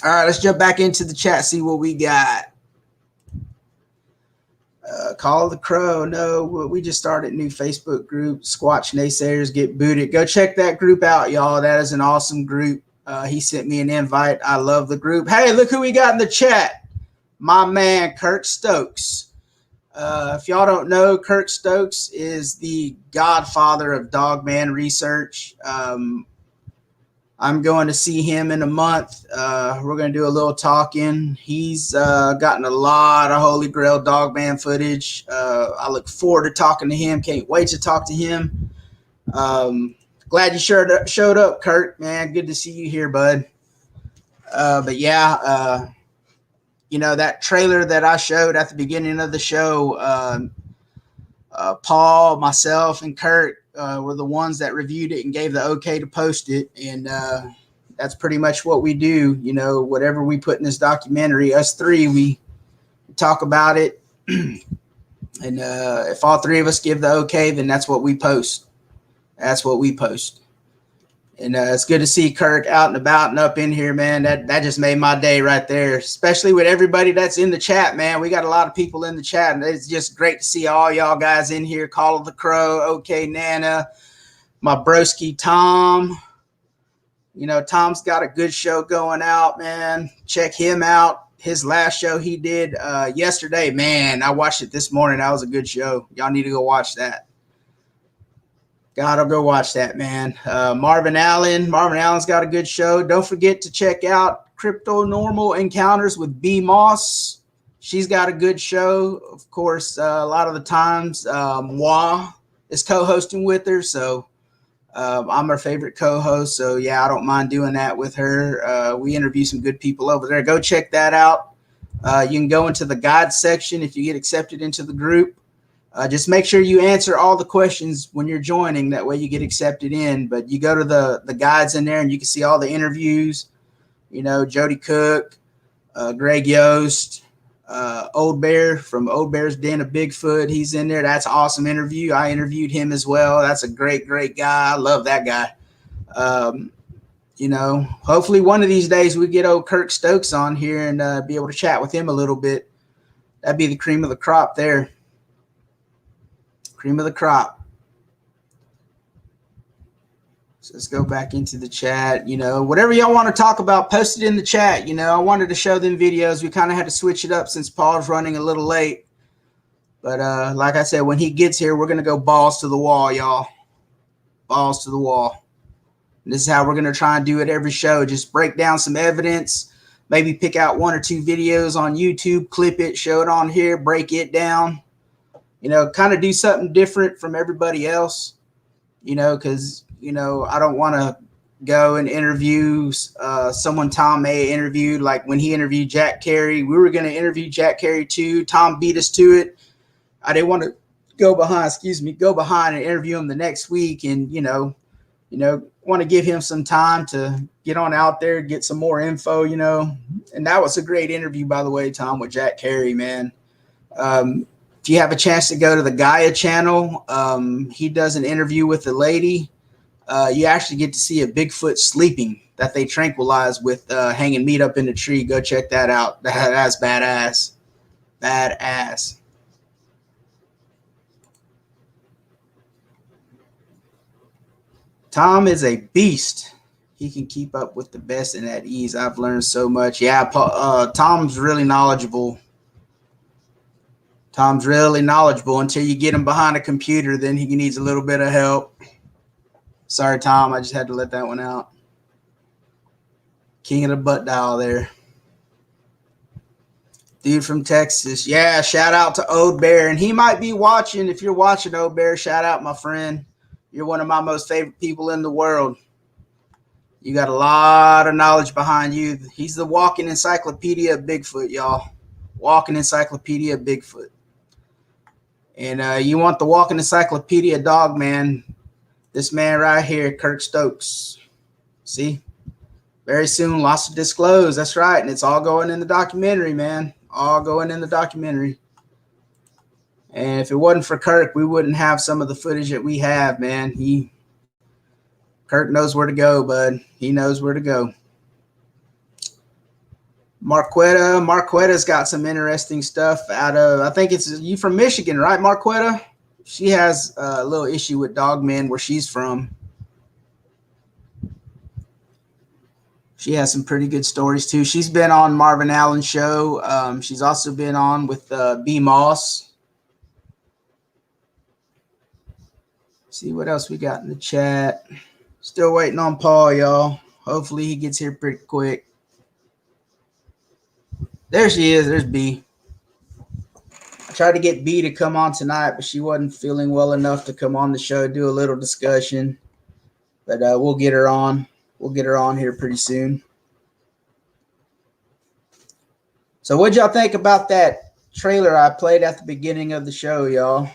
All right, let's jump back into the chat, see what we got. Call of the Crow. No, we just started a new Facebook group. Squatch Naysayers Get Booted. Go check that group out, y'all. That is an awesome group. He sent me an invite. I love the group. Hey, look who we got in the chat. My man, Kirk Stokes. If y'all don't know, Kirk Stokes is the godfather of Dogman research. I'm going to see him in a month. We're going to do a little talking. He's gotten a lot of Holy Grail Dogman footage. I look forward to talking to him. Can't wait to talk to him. Glad you showed up, Kurt. Man, good to see you here, bud. But yeah, that trailer that I showed at the beginning of the show, Paul, myself, and Kurt were the ones that reviewed it and gave the okay to post it. And that's pretty much what we do. Whatever we put in this documentary, us three, we talk about it. And if all three of us give the okay, then that's what we post. That's what we post. And it's good to see Kirk out and about and up in here, man. That just made my day right there, especially with everybody that's in the chat, man. We got a lot of people in the chat, and it's just great to see all y'all guys in here. Call of the Crow, OK Nana, my broski Tom. Tom's got a good show going out, man. Check him out. His last show he did yesterday, man, I watched it this morning. That was a good show. Y'all need to go watch that. Gotta go watch that, man. Marvin Allen's got a good show. Don't forget to check out Crypto Normal Encounters with B Moss. She's got a good show. Of course, a lot of the times, Moi is co-hosting with her. So I'm her favorite co-host. So yeah, I don't mind doing that with her. We interview some good people over there. Go check that out. You can go into the guide section if you get accepted into the group. Just make sure you answer all the questions when you're joining. That way you get accepted in. But you go to the guides in there and you can see all the interviews. Jody Cook, Greg Yost, Old Bear from Old Bear's Den of Bigfoot. He's in there. That's an awesome interview. I interviewed him as well. That's a great, great guy. I love that guy. Hopefully one of these days we get old Kirk Stokes on here and be able to chat with him a little bit. That'd be the cream of the crop there. Cream of the crop. So let's go back into the chat. Whatever y'all want to talk about, post it in the chat. I wanted to show them videos. We kind of had to switch it up since Paul's running a little late. But like I said, when he gets here, we're going to go balls to the wall, y'all. Balls to the wall. And this is how we're going to try and do it every show. Just break down some evidence. Maybe pick out one or two videos on YouTube, clip it, show it on here, break it down. Kind of do something different from everybody else, because, I don't want to go and interview someone Tom May interviewed. Like when he interviewed Jack Carey, we were going to interview Jack Carey too. Tom beat us to it. I didn't want to go behind and interview him the next week. And, want to give him some time to get on out there, get some more info, and that was a great interview, by the way, Tom, with Jack Carey, man. If you have a chance to go to the Gaia channel, he does an interview with a lady. You actually get to see a Bigfoot sleeping that they tranquilize with hanging meat up in the tree. Go check that out. That's badass. Badass. Tom is a beast. He can keep up with the best and at ease. I've learned so much. Yeah, Tom's really knowledgeable. Tom's really knowledgeable until you get him behind a computer. Then he needs a little bit of help. Sorry, Tom. I just had to let that one out. King of the butt dial there. Dude from Texas. Yeah, shout out to Old Bear. And he might be watching. If you're watching, Old Bear, shout out, my friend. You're one of my most favorite people in the world. You got a lot of knowledge behind you. He's the walking encyclopedia of Bigfoot, y'all. Walking encyclopedia of Bigfoot. And you want the walking encyclopedia dog, man. This man right here, Kirk Stokes. See? Very soon, lots to disclose. That's right. And it's all going in the documentary, man. All going in the documentary. And if it wasn't for Kirk, we wouldn't have some of the footage that we have, man. Kirk knows where to go, bud. He knows where to go. Marquetta's got some interesting stuff out of, I think it's, you from Michigan, right, Marquetta? She has a little issue with dogmen where she's from. She has some pretty good stories too. She's been on Marvin Allen's show. She's also been on with B. Moss. See what else we got in the chat. Still waiting on Paul, y'all. Hopefully he gets here pretty quick. There she is. There's B. I tried to get B to come on tonight, but she wasn't feeling well enough to come on the show, do a little discussion. But we'll get her on. We'll get her on here pretty soon. So what'd y'all think about that trailer I played at the beginning of the show, y'all?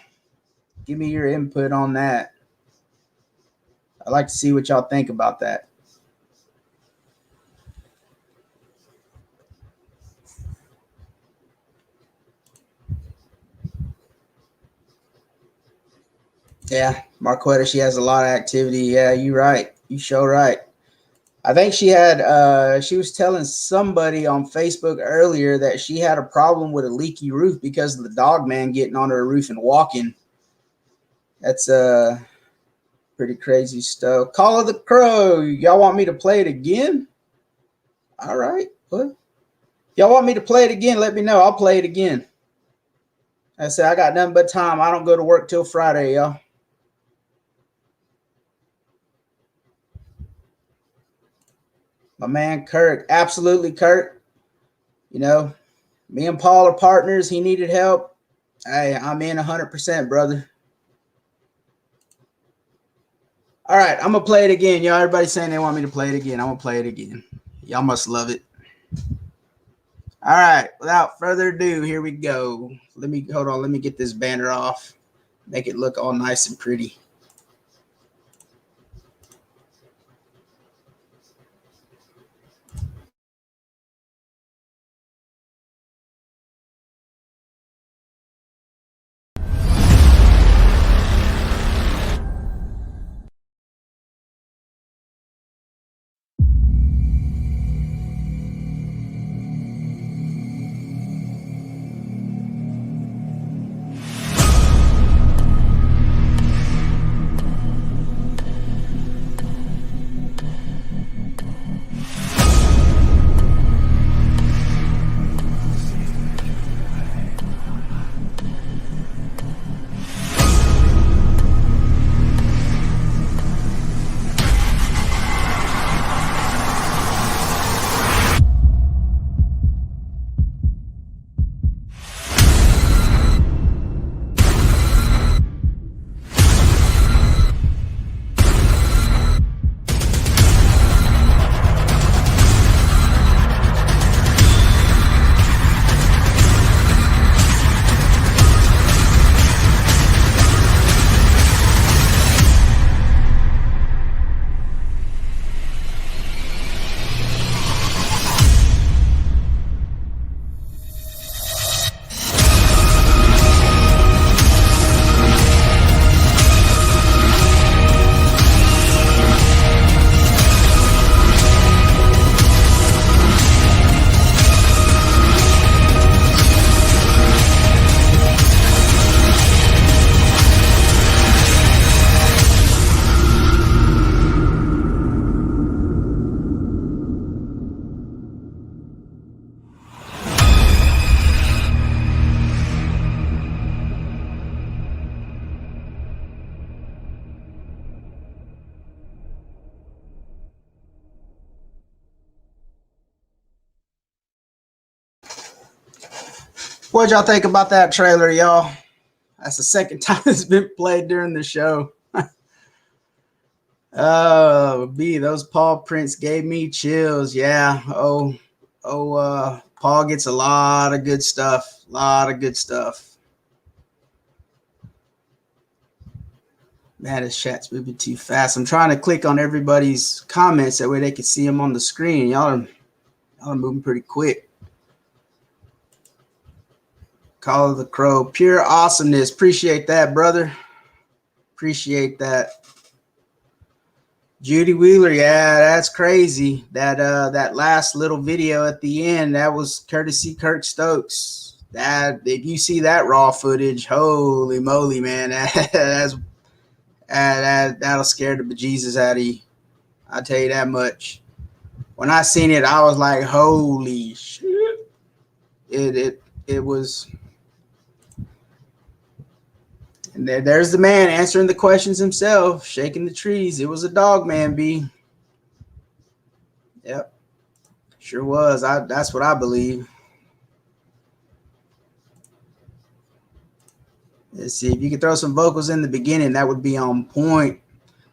Give me your input on that. I'd like to see what y'all think about that. Yeah, Marquetta, she has a lot of activity. Yeah, you're right. You sure right. I think she had, she was telling somebody on Facebook earlier that she had a problem with a leaky roof because of the dog man getting on her roof and walking. That's pretty crazy stuff. Call of the Crow. Y'all want me to play it again? All right. What? Y'all want me to play it again? Let me know. I'll play it again. I said I got nothing but time. I don't go to work till Friday, y'all. My man Kirk, absolutely, Kirk. You know, me and Paul are partners. He needed help. Hey, I'm in 100%, brother. All right, I'm gonna play it again, y'all. Everybody's saying they want me to play it again. I'm gonna play it again. Y'all must love it. All right, without further ado, here we go. Hold on. Let me get this banner off. Make it look all nice and pretty. What'd y'all think about that trailer, y'all? That's the second time it's been played during the show. Oh, B, those paw prints gave me chills. Yeah. Paul gets a lot of good stuff. A lot of good stuff. Man, this chat's moving too fast. I'm trying to click on everybody's comments that way they can see them on the screen. Y'all are moving pretty quick. Call of the Crow. Pure awesomeness. Appreciate that, brother. Appreciate that. Judy Wheeler, yeah, that's crazy. That last little video at the end, that was courtesy Kirk Stokes. That if you see that raw footage, holy moly, man, that'll scare the bejesus out of you. I'll tell you that much. When I seen it, I was like, holy shit. It was. And there's the man answering the questions himself, shaking the trees. It was a dog man, B. Yep, sure was. That's what I believe. Let's see if you could throw some vocals in the beginning. That would be on point.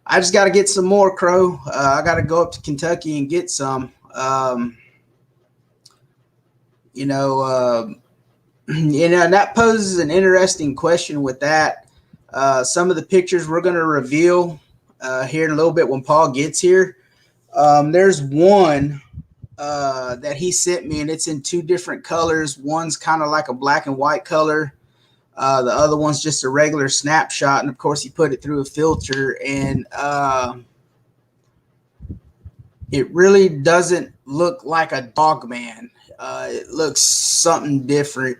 I just got to get some more, Crow. I got to go up to Kentucky and get some. You know, and that poses an interesting question with that. Some of the pictures we're going to reveal here in a little bit when Paul gets here. There's one that he sent me, and it's in two different colors. One's kind of like a black and white color. The other one's just a regular snapshot, and of course he put it through a filter, and it really doesn't look like a dog man. It looks something different.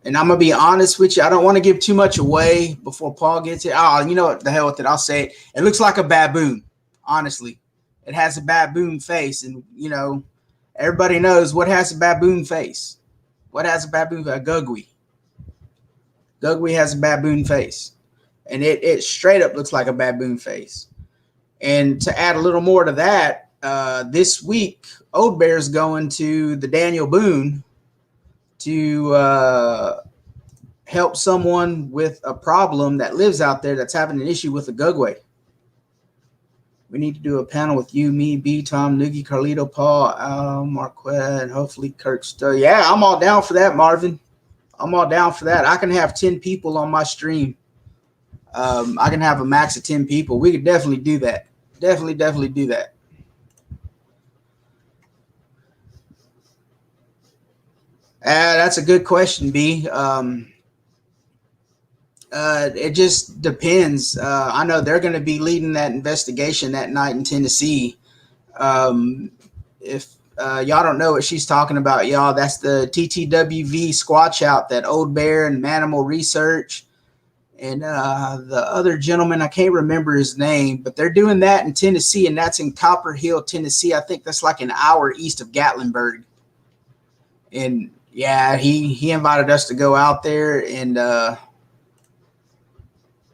And I'm gonna be honest with you, I don't want to give too much away before Paul gets here. Oh, you know what? The hell with it. I'll say it. It looks like a baboon. Honestly, it has a baboon face, and you know, everybody knows what has a baboon face. What has a baboon? A gugwe. Gugwe has a baboon face, and it straight up looks like a baboon face. And to add a little more to that, this week Old Bear's going to the Daniel Boone to help someone with a problem that lives out there that's having an issue with a gugwe. We need to do a panel with you, me, B, Tom, Noogie, Carlito, Paul, Al, Marquette, and hopefully Kirk Stowe. Yeah, I'm all down for that, Marvin. I'm all down for that. I can have 10 people on my stream. I can have a max of 10 people. We could definitely do that. Definitely do that. That's a good question, B. It just depends. I know they're going to be leading that investigation that night in Tennessee. If y'all don't know what she's talking about, y'all, that's the TTWV Squatch Out, that Old Bear and Manimal Research. And the other gentleman, I can't remember his name, but they're doing that in Tennessee, and that's in Copper Hill, Tennessee. I think that's like an hour east of Gatlinburg. And yeah, he invited us to go out there, and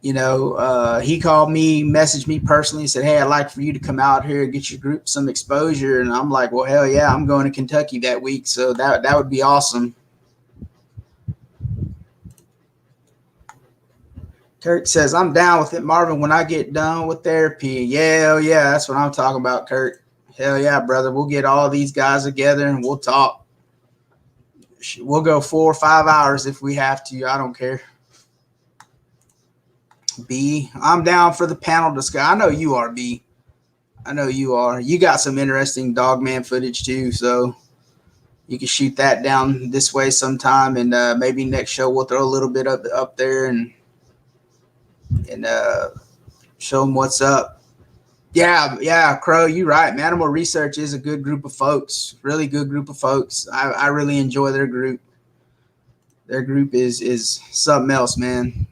he called me, messaged me personally, said, "Hey, I'd like for you to come out here and get your group some exposure." And I'm like, "Well, hell yeah, I'm going to Kentucky that week, so that would be awesome." Kurt says, "I'm down with it, Marvin, when I get done with therapy." Yeah, hell yeah, that's what I'm talking about, Kurt. Hell yeah, brother. We'll get all these guys together and we'll talk. We'll go 4 or 5 hours if we have to. I don't care. B, I'm down for the panel discussion. I know you are, B. I know you are. You got some interesting dogman footage too, so you can shoot that down this way sometime, and maybe next show we'll throw a little bit up there and show them what's up. Yeah, Crow, you're right. Manimal Research is a good group of folks. Really good group of folks. I really enjoy their group. Their group is something else, man.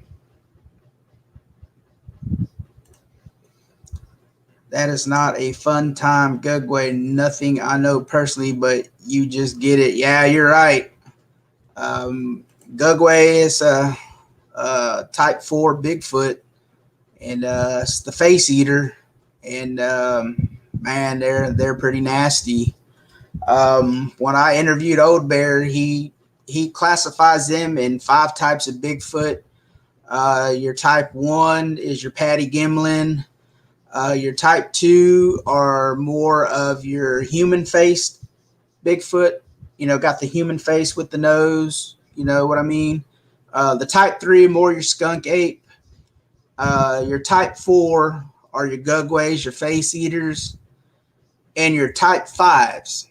That is not a fun time, Gugway. Nothing I know personally, but you just get it. Yeah, you're right. Gugway is a type 4 Bigfoot, and it's the face eater. And man, they're pretty nasty. When I interviewed Old Bear, he classifies them in 5 types of Bigfoot. Your type 1 is your Patty Gimlin. Your type 2 are more of your human-faced Bigfoot. Got the human face with the nose. You know what I mean? The type 3 more your skunk ape. Your type 4 are your gugways, your face eaters, and your type 5s.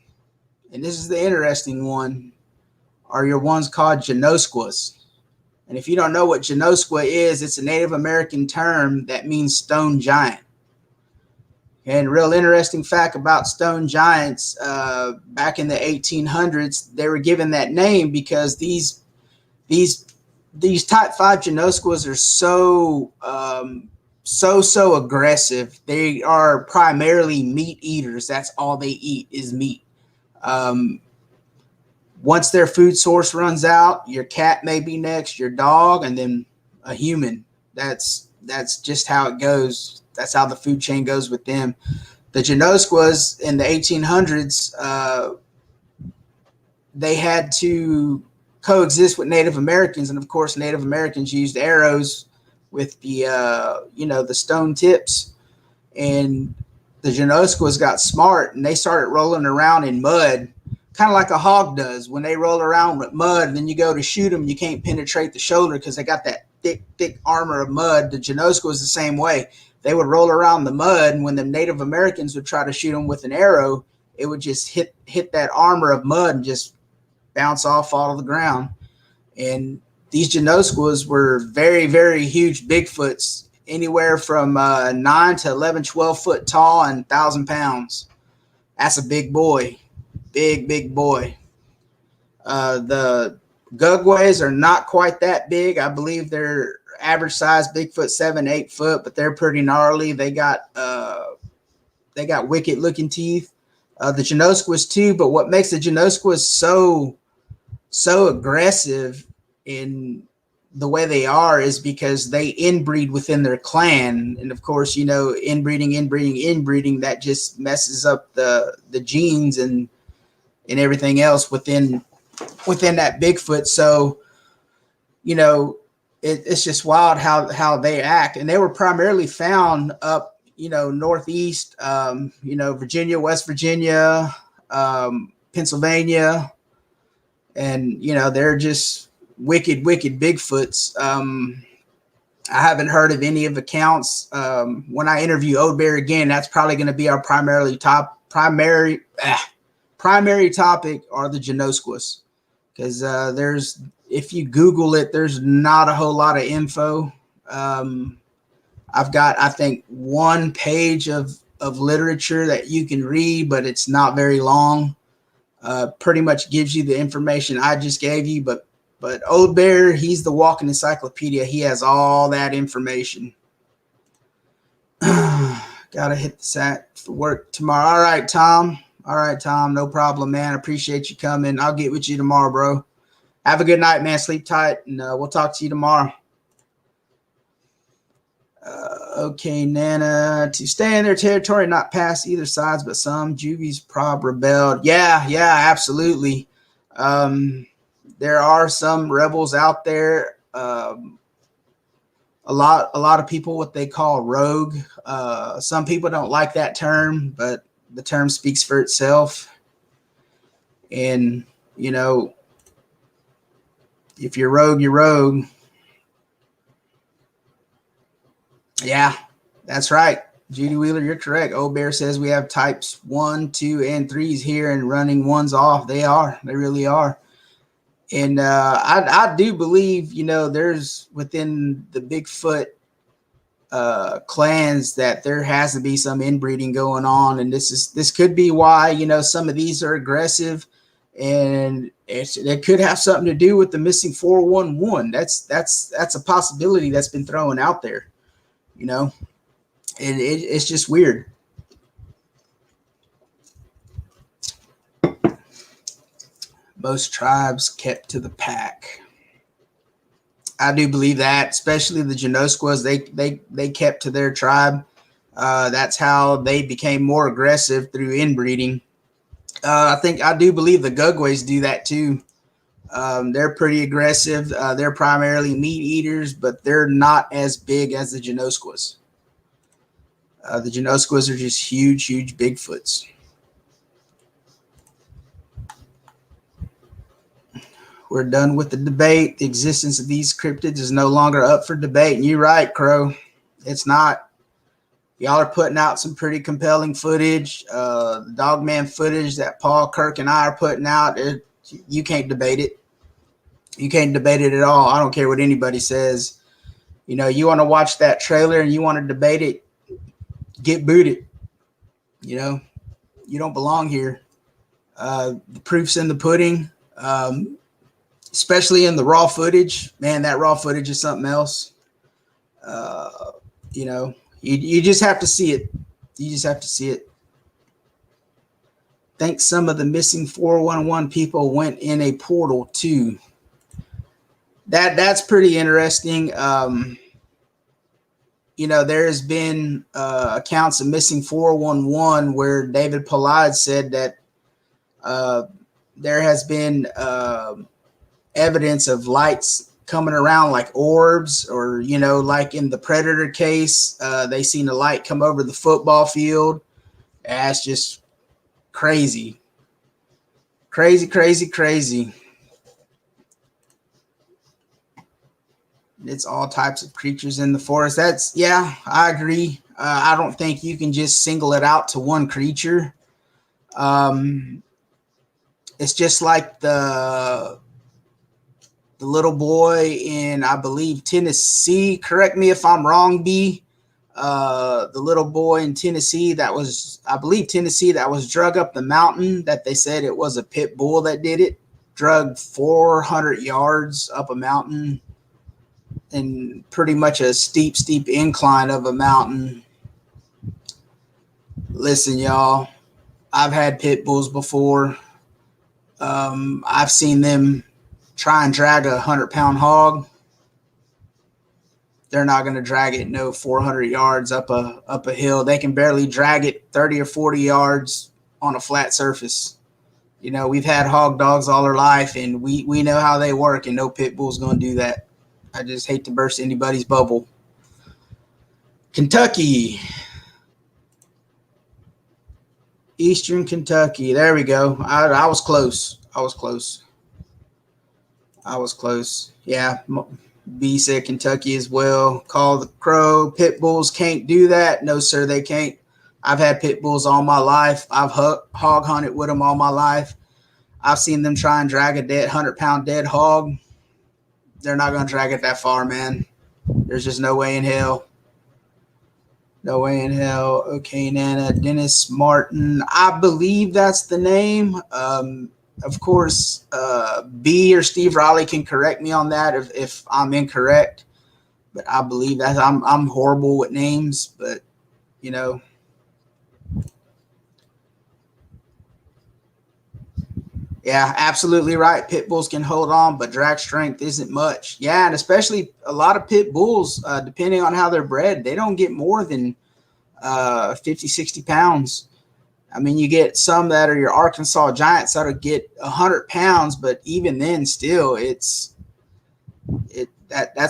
And this is the interesting one, are your ones called Genosquas. And if you don't know what Genosqua is, it's a Native American term that means stone giant. And real interesting fact about stone giants, back in the 1800s, they were given that name because these type 5 Genosquas are so aggressive. They are primarily meat eaters. That's all they eat is meat. Once their food source runs out, your cat may be next, your dog, and then a human. That's just how it goes. That's how the food chain goes with them. The Genosquas in the 1800s, they had to coexist with Native Americans, and of course, Native Americans used arrows with the the stone tips, and the Genosquas got smart and they started rolling around in mud, kind of like a hog does. When they roll around with mud, and then you go to shoot them, you can't penetrate the shoulder because they got that thick armor of mud. The Genosqua is the same way. They would roll around the mud, and when the Native Americans would try to shoot them with an arrow, it would just hit that armor of mud and just bounce off, fall to the ground. And these Genosquas were very, very huge Bigfoots, anywhere from 9 to 11, 12 foot tall and 1,000 pounds. That's a big boy. Big boy. The Gugways are not quite that big. I believe they're average size Bigfoot, 7, 8 foot, but they're pretty gnarly. They got wicked looking teeth. The Genosquas too, but what makes the Genosquas so aggressive in the way they are is because they inbreed within their clan. And of course, inbreeding, that just messes up the genes and everything else within that Bigfoot. So, it's just wild how they act. And they were primarily found up, northeast, Virginia, West Virginia, Pennsylvania. And, they're just wicked Bigfoots. I haven't heard of any of the accounts. When I interview Old Bear again, that's probably going to be our primary topic are the Genosquas. Because if you Google it, there's not a whole lot of info. I've got, I think, one page of literature that you can read, but it's not very long. Pretty much gives you the information I just gave you, but Old Bear, he's the walking encyclopedia. He has all that information. Gotta hit the sack for work tomorrow. All right, Tom. No problem, man. Appreciate you coming. I'll get with you tomorrow, bro. Have a good night, man. Sleep tight, and we'll talk to you tomorrow. Okay, Nana, to stay in their territory, not pass either sides, but some. Juvie's prob rebelled. Yeah, absolutely. There are some rebels out there. A lot of people, what they call rogue. Some people don't like that term, but the term speaks for itself. And, if you're rogue, you're rogue. Yeah, that's right. Judy Wheeler, you're correct. Old Bear says we have types 1, 2, and 3s here and running ones off. They are. They really are. And I do believe, there's within the Bigfoot clans that there has to be some inbreeding going on. And this could be why, some of these are aggressive, and it could have something to do with the missing 411. That's a possibility that's been thrown out there. It's just weird. Most tribes kept to the pack. I do believe that, especially the Genosquas, they kept to their tribe. That's how they became more aggressive through inbreeding. I do believe the Gugways do that too. They're pretty aggressive. They're primarily meat eaters, but they're not as big as the Genosquas. The Genosquas are just huge Bigfoots. We're done with the debate. The existence of these cryptids is no longer up for debate. And you're right, Crow. It's not. Y'all are putting out some pretty compelling footage. The Dogman footage that Paul, Kirk, and I are putting out, you can't debate it. You can't debate it at all. I don't care what anybody says. You know, you want to watch that trailer and you want to debate it, get booted. You know, you don't belong here. The proof's in the pudding, especially in the raw footage. Man, that raw footage is something else. Uh, you know, you just have to see it. You just have to see it. Think some of the missing 411 people went in a portal too. That's pretty interesting. You know, there has been accounts of missing 411 where David Polide said that there has been evidence of lights coming around like orbs, or, you know, like in the Predator case, they seen a light come over the football field. That's just crazy. Crazy, crazy, crazy. It's all types of creatures in the forest. That's, yeah, I agree. I don't think you can just single it out to one creature. It's just like the little boy in, I believe, Tennessee. Correct me if I'm wrong, B. The little boy in Tennessee that was, I believe, Tennessee, that was drug up the mountain, that they said it was a pit bull that did it. Drug 400 yards up a mountain, and pretty much a steep incline of a mountain. Listen, y'all, I've had pit bulls before. I've seen them try and drag a 100-pound hog. They're not going to drag it no 400 yards up a hill. They can barely drag it 30 or 40 yards on a flat surface. You know, we've had hog dogs all our life, and we know how they work, and no pit bull's going to do that. I just hate to burst anybody's bubble. Kentucky. Eastern Kentucky. There we go. I was close. I was close. Yeah. B said Kentucky as well. Call the crow. Pit bulls can't do that. No, sir, they can't. I've had pit bulls all my life. I've hog hunted with them all my life. I've seen them try and drag a dead 100-pound dead hog. They're not going to drag it that far, man. There's just no way in hell. No way in hell. Okay, Nana. Dennis Martin. I believe that's the name. Of course, B or Steve Riley can correct me on that if I'm incorrect. But I believe that. I'm horrible with names, but, you know. Yeah, absolutely right. Pit bulls can hold on, but drag strength isn't much. Yeah, and especially a lot of pit bulls, depending on how they're bred, they don't get more than 50, 60 pounds. I mean, you get some that are your Arkansas Giants that'll get 100 pounds, but even then, still, that's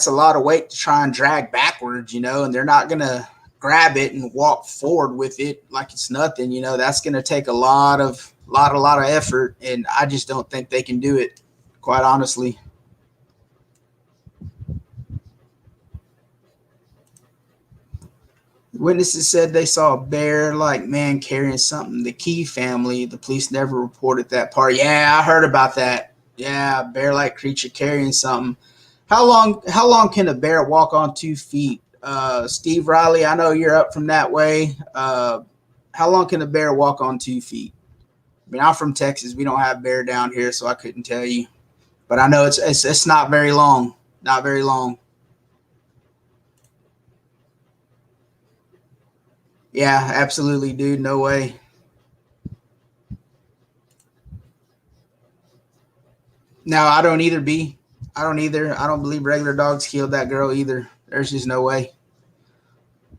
a lot of weight to try and drag backwards, you know, and they're not going to grab it and walk forward with it like it's nothing. You know, that's going to take a lot of effort, and I just don't think they can do it, quite honestly. Witnesses said they saw a bear-like man carrying something. The Key family, the police never reported that part. Yeah, I heard about that. Yeah, bear-like creature carrying something. How long can a bear walk on 2 feet? Steve Riley, I know you're up from that way. How long can a bear walk on 2 feet? I mean, I'm from Texas. We don't have bear down here, so I couldn't tell you. But I know it's not very long. Not very long. Yeah, absolutely, dude. No way. No, I don't either, B. I don't either. I don't believe regular dogs killed that girl either. There's just no way.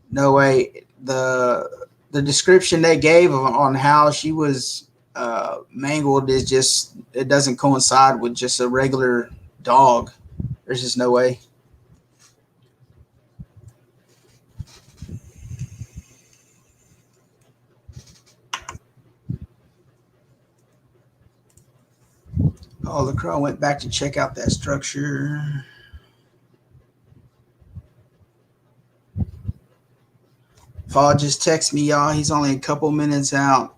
No way. The description they gave on how she was mangled is just, it doesn't coincide with just a regular dog. There's just no way. Oh, the crow went back to check out that structure. Paul just text me, y'all. He's only a couple minutes out.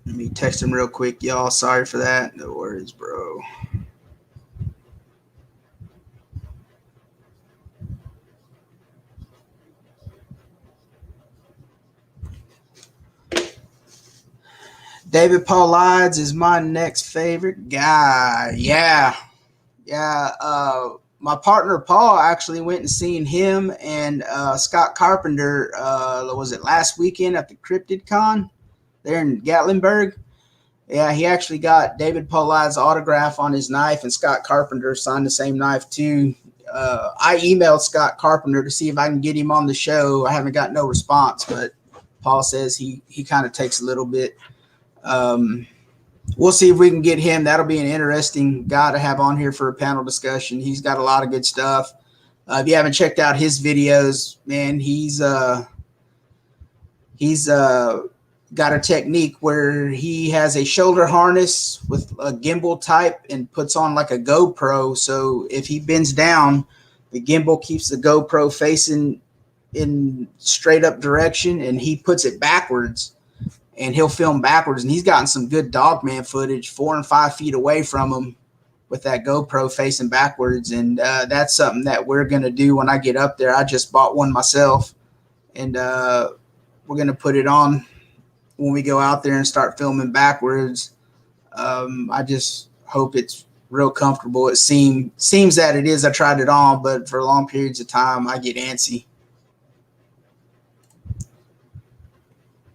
Let me text him real quick, y'all. Sorry for that. No worries, bro. David Paul Lides is my next favorite guy. Yeah. My partner Paul actually went and seen him and Scott Carpenter. Was it last weekend at the Cryptid Con there in Gatlinburg? Yeah, he actually got David Paul Lides' autograph on his knife, and Scott Carpenter signed the same knife too. I emailed Scott Carpenter to see if I can get him on the show. I haven't got no response, but Paul says he kind of takes a little bit. We'll see if we can get him. That'll be an interesting guy to have on here for a panel discussion. He's got a lot of good stuff. If you haven't checked out his videos, man, he's got a technique where he has a shoulder harness with a gimbal type and puts on like a GoPro. So if he bends down, the gimbal keeps the GoPro facing in straight up direction, and he puts it backwards, and he'll film backwards. And he's gotten some good Dogman footage 4 and 5 feet away from him with that GoPro facing backwards. And that's something that we're going to do when I get up there. I just bought one myself, and we're going to put it on when we go out there and start filming backwards. I just hope it's real comfortable. It seems that it is. I tried it on, but for long periods of time, I get antsy.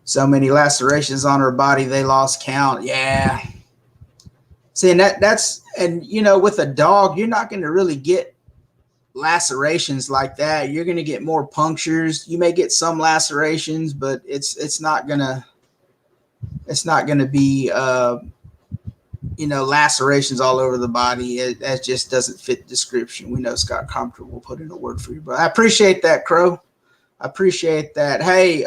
So many lacerations on her body, they lost count. Yeah. See, and that's with a dog, you're not going to really get lacerations like that. You're going to get more punctures. You may get some lacerations, but it's not going to be lacerations all over the body. That just doesn't fit the description. We know Scott Carpenter will put in a word for you, but I appreciate that, Crow. I appreciate that. Hey,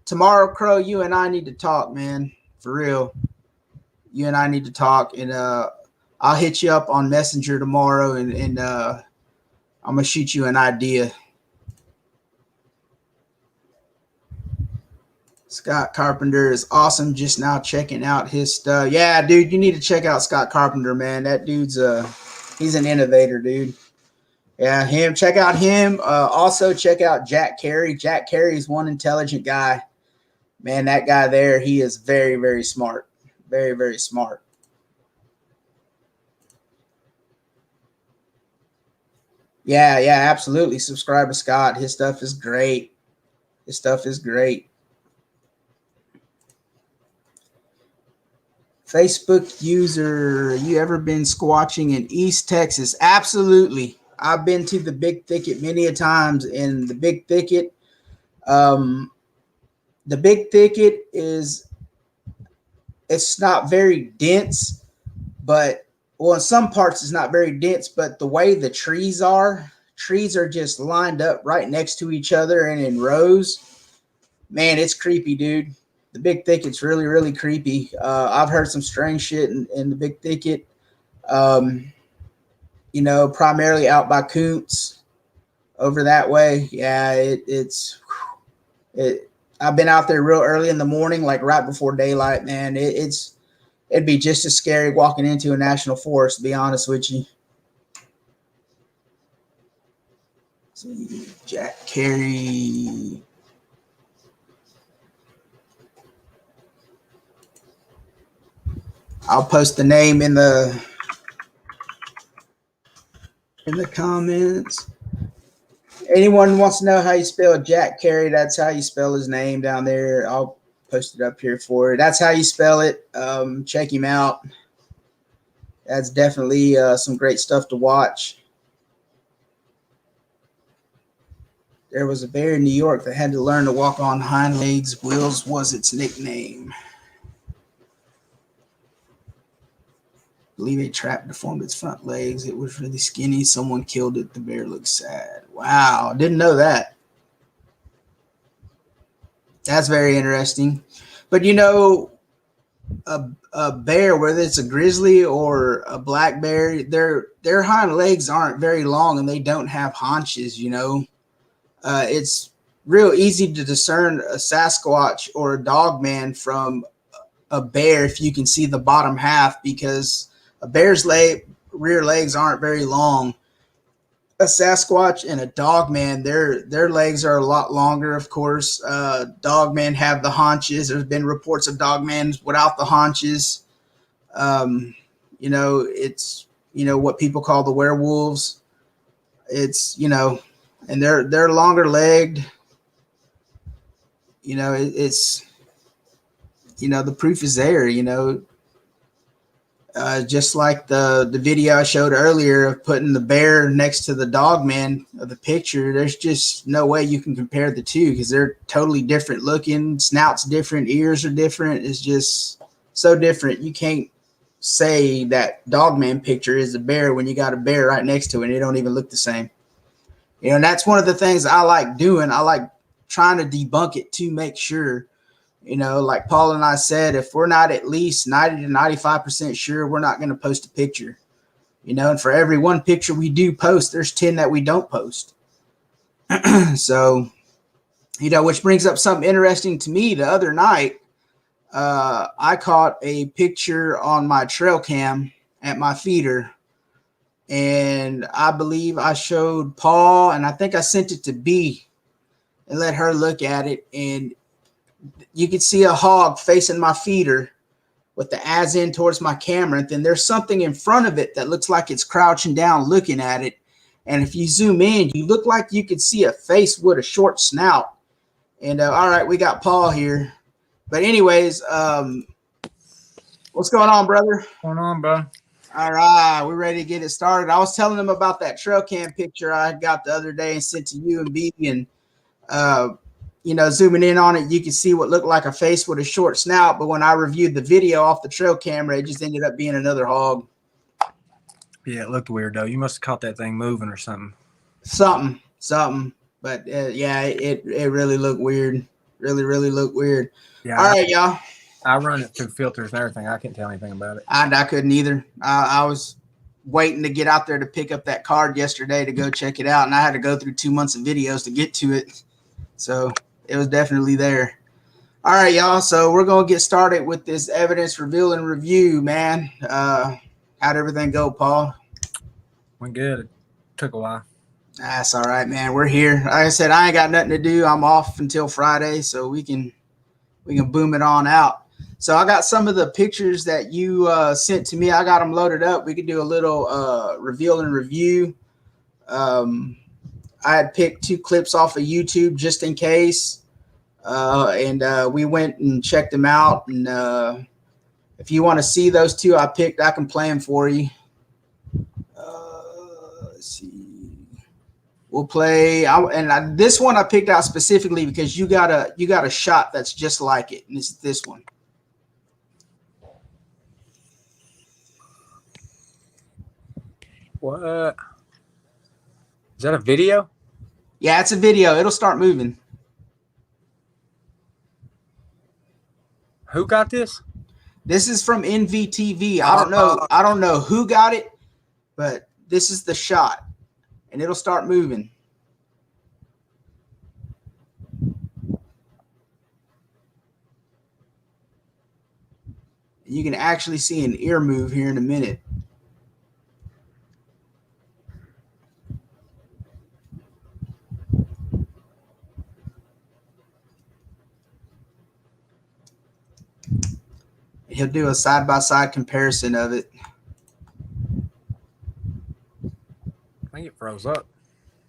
tomorrow, Crow, you and I need to talk, man. For real. You and I need to talk, and I'll hit you up on Messenger tomorrow, and I'm gonna shoot you an idea. Scott Carpenter is awesome. Just now checking out his stuff. Yeah, dude, you need to check out Scott Carpenter, man. That dude's he's an innovator, dude. Yeah, him. Check out him. Also check out Jack Carey. Jack Carey is one intelligent guy. Man, that guy there, he is very, very smart. Very, very smart. Yeah, absolutely. Subscribe to Scott. His stuff is great. Facebook user, you ever been squatching in East Texas? Absolutely. I've been to the Big Thicket many a times. In the Big Thicket, it's not very dense, but in some parts it's not very dense, but the way the trees are just lined up right next to each other and in rows. Man, it's creepy, dude. The Big Thicket's really, really creepy. I've heard some strange shit in the Big Thicket. Primarily out by Koontz over that way. Yeah, I've been out there real early in the morning, like right before daylight, man. It'd be just as scary walking into a national forest, to be honest with you. See, Jack Carey. I'll post the name in the comments. Anyone wants to know how you spell Jack Carey, that's how you spell his name down there. I'll post it up here for you. That's how you spell it. Check him out. That's definitely some great stuff to watch. There was a bear in New York that had to learn to walk on hind legs. Will's was its nickname. I believe a trap deformed its front legs. It was really skinny. Someone killed it. The bear looked sad. Wow, didn't know that. That's very interesting. But a bear, whether it's a grizzly or a black bear, their hind legs aren't very long and they don't have haunches. It's real easy to discern a Sasquatch or a dogman from a bear if you can see the bottom half, because a bear's rear legs aren't very long. a Sasquatch and a dogman, their legs are a lot longer, of course. Dogmen have the haunches. There's been reports of dogmen without the haunches. It's what people call the werewolves. It's and they're longer legged. It's the proof is there. Just like the video I showed earlier of putting the bear next to the dog man of the picture, there's just no way you can compare the two because they're totally different looking. Snouts different, ears are different. It's just so different. You can't say that dog man picture is a bear when you got a bear right next to it and they don't even look the same. And that's one of the things I like doing. I like trying to debunk it to make sure. Like Paul and I said, if we're not at least 90 to 95% sure, we're not going to post a picture. And for every one picture we do post, there's 10 that we don't post. So, which brings up something interesting to me. The other night, I caught a picture on my trail cam at my feeder. And I believe I showed Paul, and I think I sent it to B and let her look at it. And you could see a hog facing my feeder with the eyes in towards my camera. And then there's something in front of it that looks like it's crouching down looking at it. And if you zoom in, you look like you could see a face with a short snout. And all right, we got Paul here. But anyways, what's going on, brother? What's going on, bro? All right, we're ready to get it started. I was telling them about that trail cam picture I got the other day and sent to you and B. And zooming in on it, you can see what looked like a face with a short snout. But when I reviewed the video off the trail camera, it just ended up being another hog. Yeah, it looked weird, though. You must have caught that thing moving or something. Something. But, yeah, it really looked weird. Really, really looked weird. Yeah. All right, y'all. I run it through filters and everything. I can't tell anything about it. I couldn't either. I was waiting to get out there to pick up that card yesterday to go check it out, and I had to go through 2 months of videos to get to it. So it was definitely there. All right, y'all. So we're going to get started with this evidence reveal and review, man. How'd everything go, Paul? Went good. It took a while. That's all right, man. We're here. Like I said, I ain't got nothing to do. I'm off until Friday, so we can boom it on out. So I got some of the pictures that you sent to me. I got them loaded up. We could do a little reveal and review. I had picked 2 clips off of YouTube just in case. And we went and checked them out. And if you want to see those 2 I picked, I can play them for you. Let's see. We'll play. This one I picked out specifically because you got a shot that's just like it. And it's this one. What? Is that a video? Yeah, it's a video. It'll start moving. Who got this? This is from NVTV. I don't know who got it, but this is the shot, and it'll start moving. You can actually see an ear move here in a minute. He'll do a side-by-side comparison of it. I think it froze up.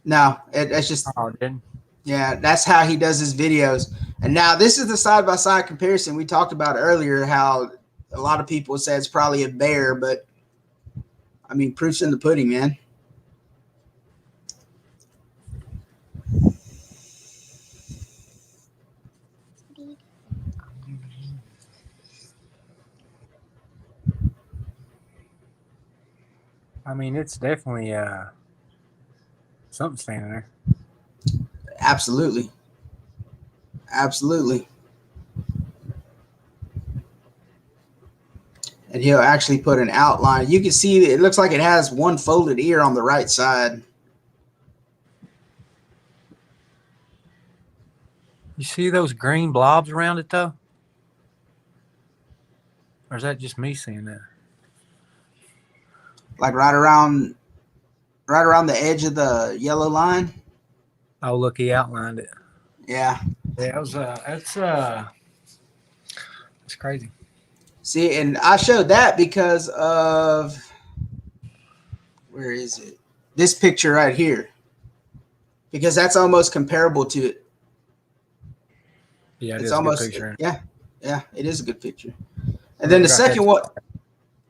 No, it's just Oh, it didn't. Yeah, that's how he does his videos. And now this is the side-by-side comparison we talked about earlier, how a lot of people say it's probably a bear, but I mean, proof's in the pudding, man. I mean, it's definitely something standing there. Absolutely. And he'll actually put an outline. You can see it looks like it has one folded ear on the right side. You see those green blobs around it, though? Or is that just me seeing that? Like right around right around the edge of the yellow line. Oh, look, he outlined it. Yeah. Yeah, it was it's crazy. See, and I showed that because of, where is it? This picture right here. Because that's almost comparable to it. Yeah, it It's is a good almost, picture. yeah, it is a good picture. And then the Got that. second one,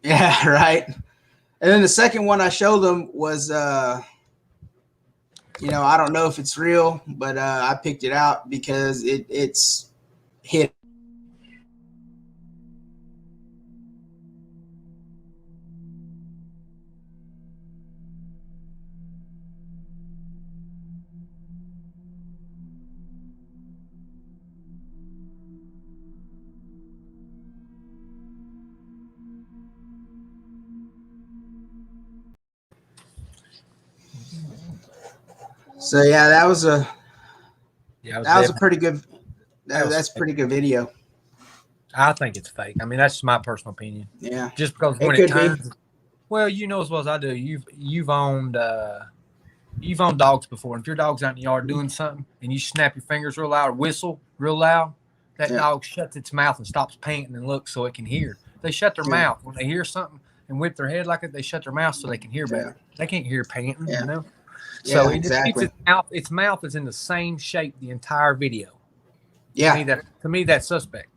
yeah, right. And then the second one I showed them was, you know, I don't know if it's real, but I picked it out because it's hit. So yeah, Yeah, it was that was a definitely. pretty good. That was That's fake. pretty good video. I think it's fake. I mean, that's my personal opinion. Yeah, Just because it when it could be. turns, well, you know as well as I do. You've owned dogs before. And if your dog's out in the yard doing something and you snap your fingers real loud or whistle real loud, that Yeah, dog shuts its mouth and stops panting and looks so it can hear. They shut their yeah, mouth when they hear something and whip their head like it. They shut their mouth so they can hear yeah, better. They can't hear panting, yeah, you know. So yeah. it just keeps Exactly. its mouth. Its mouth is in the same shape the entire video. Yeah, To me that's suspect.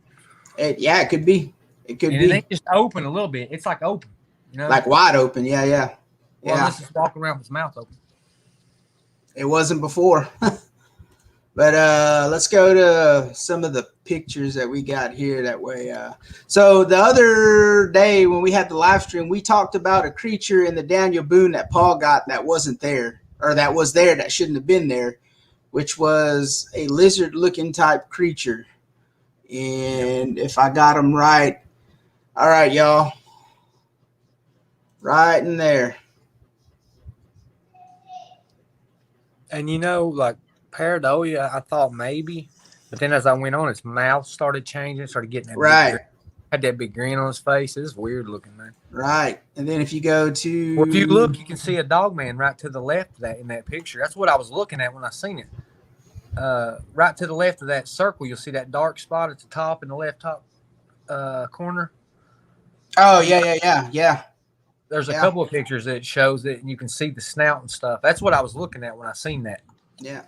yeah. It could be. It could And it be ain't just open a little bit. It's like open, you know. like wide open. Yeah, yeah, Well, yeah. unless it's walking around with its mouth open. It wasn't before. But let's go to some of the pictures that we got here that way. So the other day when we had the live stream, we talked about a creature in the Daniel Boone that Paul got that wasn't there, or that was there that shouldn't have been there, which was a lizard-looking type creature. Yep. And if I got them right, all right, y'all, right in there. And you know, like pareidolia, I thought maybe, but then as I went on, its mouth started changing, started getting that big Right, grin. Had that big grin on his face. It's weird looking, man. right. And then if you go Well, if you to, look, you can see a dog man right to the left of that in that picture. That's what I was looking at when I seen it. Right to the left of that circle, you'll see that dark spot at the top in the left top corner. oh yeah, yeah, yeah, yeah, There's a yeah, couple of pictures that shows it, and you can see the snout and stuff. That's what I was looking at when I seen that. yeah.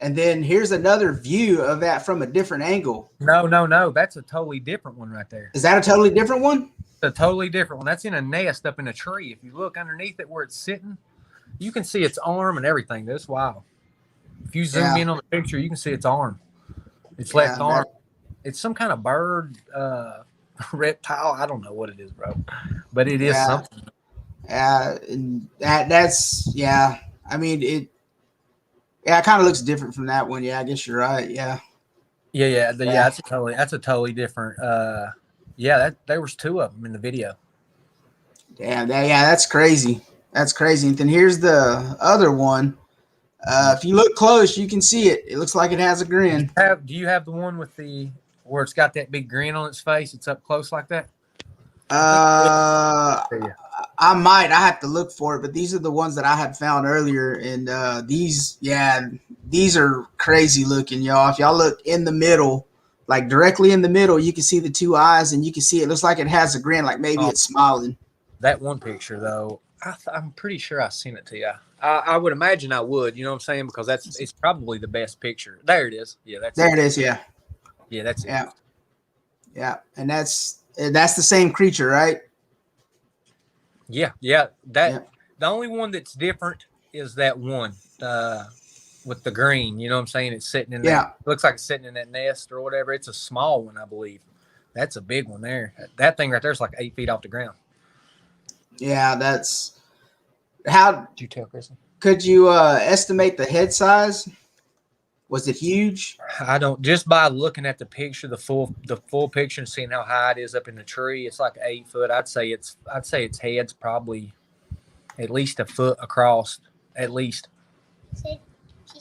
And then here's another view of that from a different angle. No. That's a totally different one right there. Is that a totally different one? A totally different one. That's in a nest up in a tree. If you look underneath it where it's sitting, you can see its arm and everything. That's wild. If you zoom in on the picture, you can see its arm. Its left arm. It's some kind of bird, reptile. I don't know what it is, bro. But it is something. That's yeah. I mean it. Yeah, it kind of looks different from that one. Yeah, I guess you're right. Yeah. Yeah. That's a totally different. There was two of them in the video. Yeah, that's crazy. That's crazy. And then here's the other one. If you look close, you can see it. It looks like it has a grin. Do you have the one with where it's got that big grin on its face? It's up close like that. I might. I have to look for it, but these are the ones that I had found earlier, and these are crazy looking, y'all. If y'all look in the middle, like directly in the middle, you can see the two eyes, and you can see it looks like it has a grin, like maybe it's smiling. That one picture, though, I'm pretty sure I've seen it to you. I would imagine I would. You know what I'm saying? Because it's probably the best picture. There it is. Yeah, that's there. It is. Yeah. Yeah, that's it. Yeah, and that's the same creature, right? Yeah. The only one that's different is that one with the green. You know what I'm saying? It's sitting in that. It looks like it's sitting in that nest or whatever. It's a small one, I believe. That's a big one there. That thing right there is like 8 feet off the ground. Yeah, that's how. Did you tell Kristen? Could you estimate the head size? Was it huge? I don't. Just by looking at the picture, the full picture, and seeing how high it is up in the tree, it's like 8 foot. I'd say its head's probably at least a foot across, at least.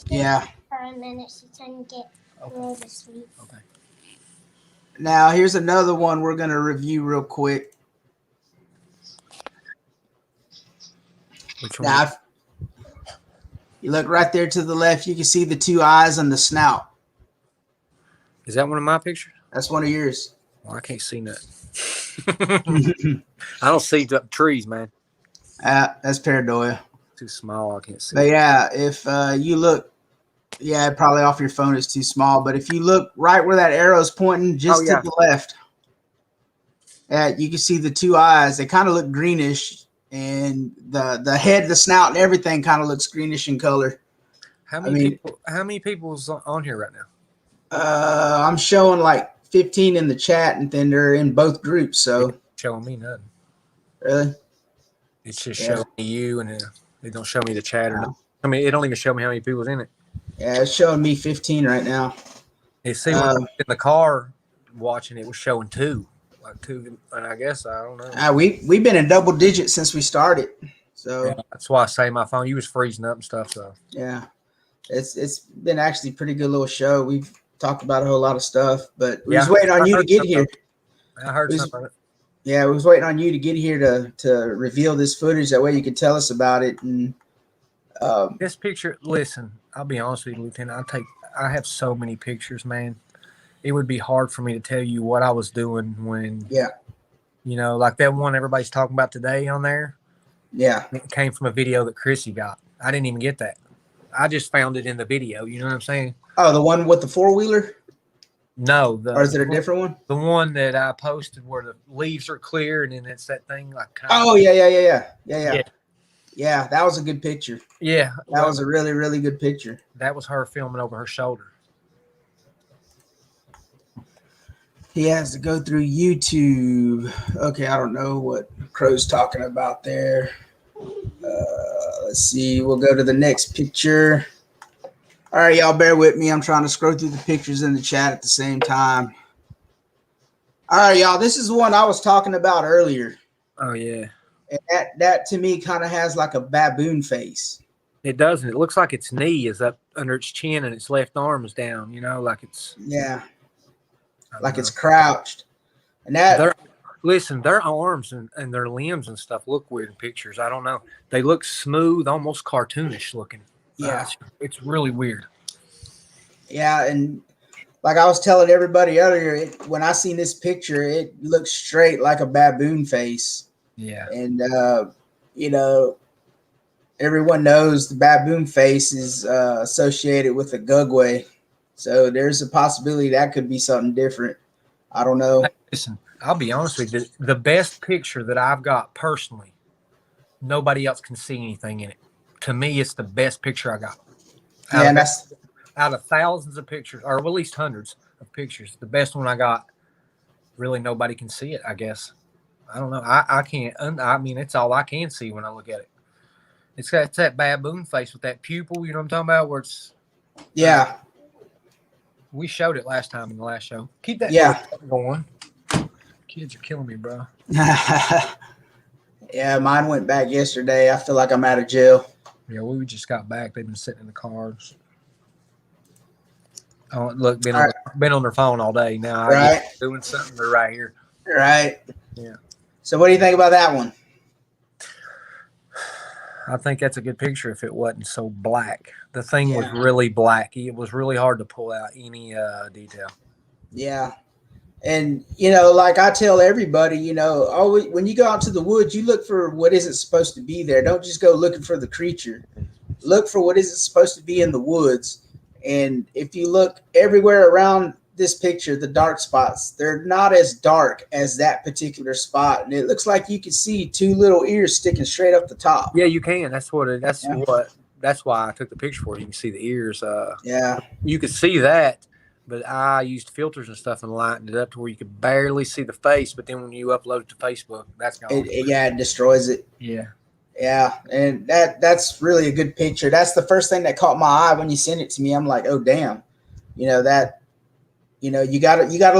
Yeah. For a minute, she's trying to get rolled to sleep. Okay. Now here's another one we're gonna review real quick. Which one? Now, You look right there to the left, you can see the two eyes and the snout. Is that one of my pictures? That's one of yours. Well, I can't see nothing. I don't see the trees, man. That's pareidoia. Too small. I can't see. But yeah, if you look, yeah, probably off your phone is too small. But if you look right where that arrow is pointing, just to the left, you can see the two eyes. They kind of look greenish, and the head, the snout, and everything kind of looks greenish in color. How many people's on here right now? I'm showing like 15 in the chat, and then they're in both groups. So it's showing me nothing. Really? It's just showing me you, and it don't show me the chat or nothing. I mean, it don't even show me how many people's in it. Yeah, it's showing me 15 right now. You see, when I was in the car watching, it was showing two, and I guess I don't know. We've been in double digits since we started, so yeah, that's why I say my phone. You was freezing up and stuff, so yeah, it's been actually a pretty good little show. We've talked about a whole lot of stuff, but we was waiting on you to get here. I heard something about it. Yeah, we was waiting on you to get here to reveal this footage. That way you could tell us about it. And this picture, listen, I'll be honest with you, Lieutenant. I have so many pictures, man. It would be hard for me to tell you what I was doing when, like that one everybody's talking about today on there. Yeah. It came from a video that Chrissy got. I didn't even get that. I just found it in the video. You know what I'm saying? Oh, the one with the four-wheeler? No. Or is it a different one? The one that I posted where the leaves are clear and then it's that thing like kind of. Oh, yeah. Yeah, that was a good picture. Yeah. That was a really, really good picture. That was her filming over her shoulder. He has to go through YouTube. Okay, I don't know what Crow's talking about there. Let's see. We'll go to the next picture. All right, y'all, bear with me. I'm trying to scroll through the pictures in the chat at the same time. All right, y'all. This is the one I was talking about earlier. Oh, yeah. And that to me kind of has like a baboon face. It doesn't. It looks like its knee is up under its chin and its left arm is down, like it's. Yeah. Like it's crouched. And that. Listen, their arms and their limbs and stuff look weird in pictures. I don't know. They look smooth, almost cartoonish looking. Yeah. It's really weird. Yeah, and like I was telling everybody earlier, when I seen this picture, it looks straight like a baboon face. Yeah. And, everyone knows the baboon face is associated with a gugway. So there's a possibility that could be something different. I don't know. Listen, I'll be honest with you. The best picture that I've got personally, nobody else can see anything in it. To me, it's the best picture I got. Out of thousands of pictures, or at least hundreds of pictures, the best one I got, really nobody can see it, I guess. I don't know. I can't. I mean, it's all I can see when I look at it. It's that baboon face with that pupil, you know what I'm talking about, where it's. Yeah. We showed it last time in the last show. Keep that going. Kids are killing me, bro. Yeah, mine went back yesterday. I feel like I'm out of jail. Yeah, we just got back. They've been sitting in the cars. Oh, look, been on their phone all day now. Right. Doing something. They're right here. Right. Yeah. So what do you think about that one? I think that's a good picture if it wasn't so black. The thing was really black. It was really hard to pull out any detail. Yeah. And, like I tell everybody, always when you go out to the woods, you look for what isn't supposed to be there. Don't just go looking for the creature. Look for what isn't supposed to be in the woods. And if you look everywhere around this picture, the dark spots, they're not as dark as that particular spot. And it looks like you can see two little ears sticking straight up the top. Yeah, you can. That's why I took the picture for you. You can see the ears. You could see that. But I used filters and stuff and lightened it up to where you could barely see the face. But then when you upload it to Facebook, that's gone. It destroys it. Yeah. Yeah. And that's really a good picture. That's the first thing that caught my eye when you sent it to me. I'm like, oh, damn. You gotta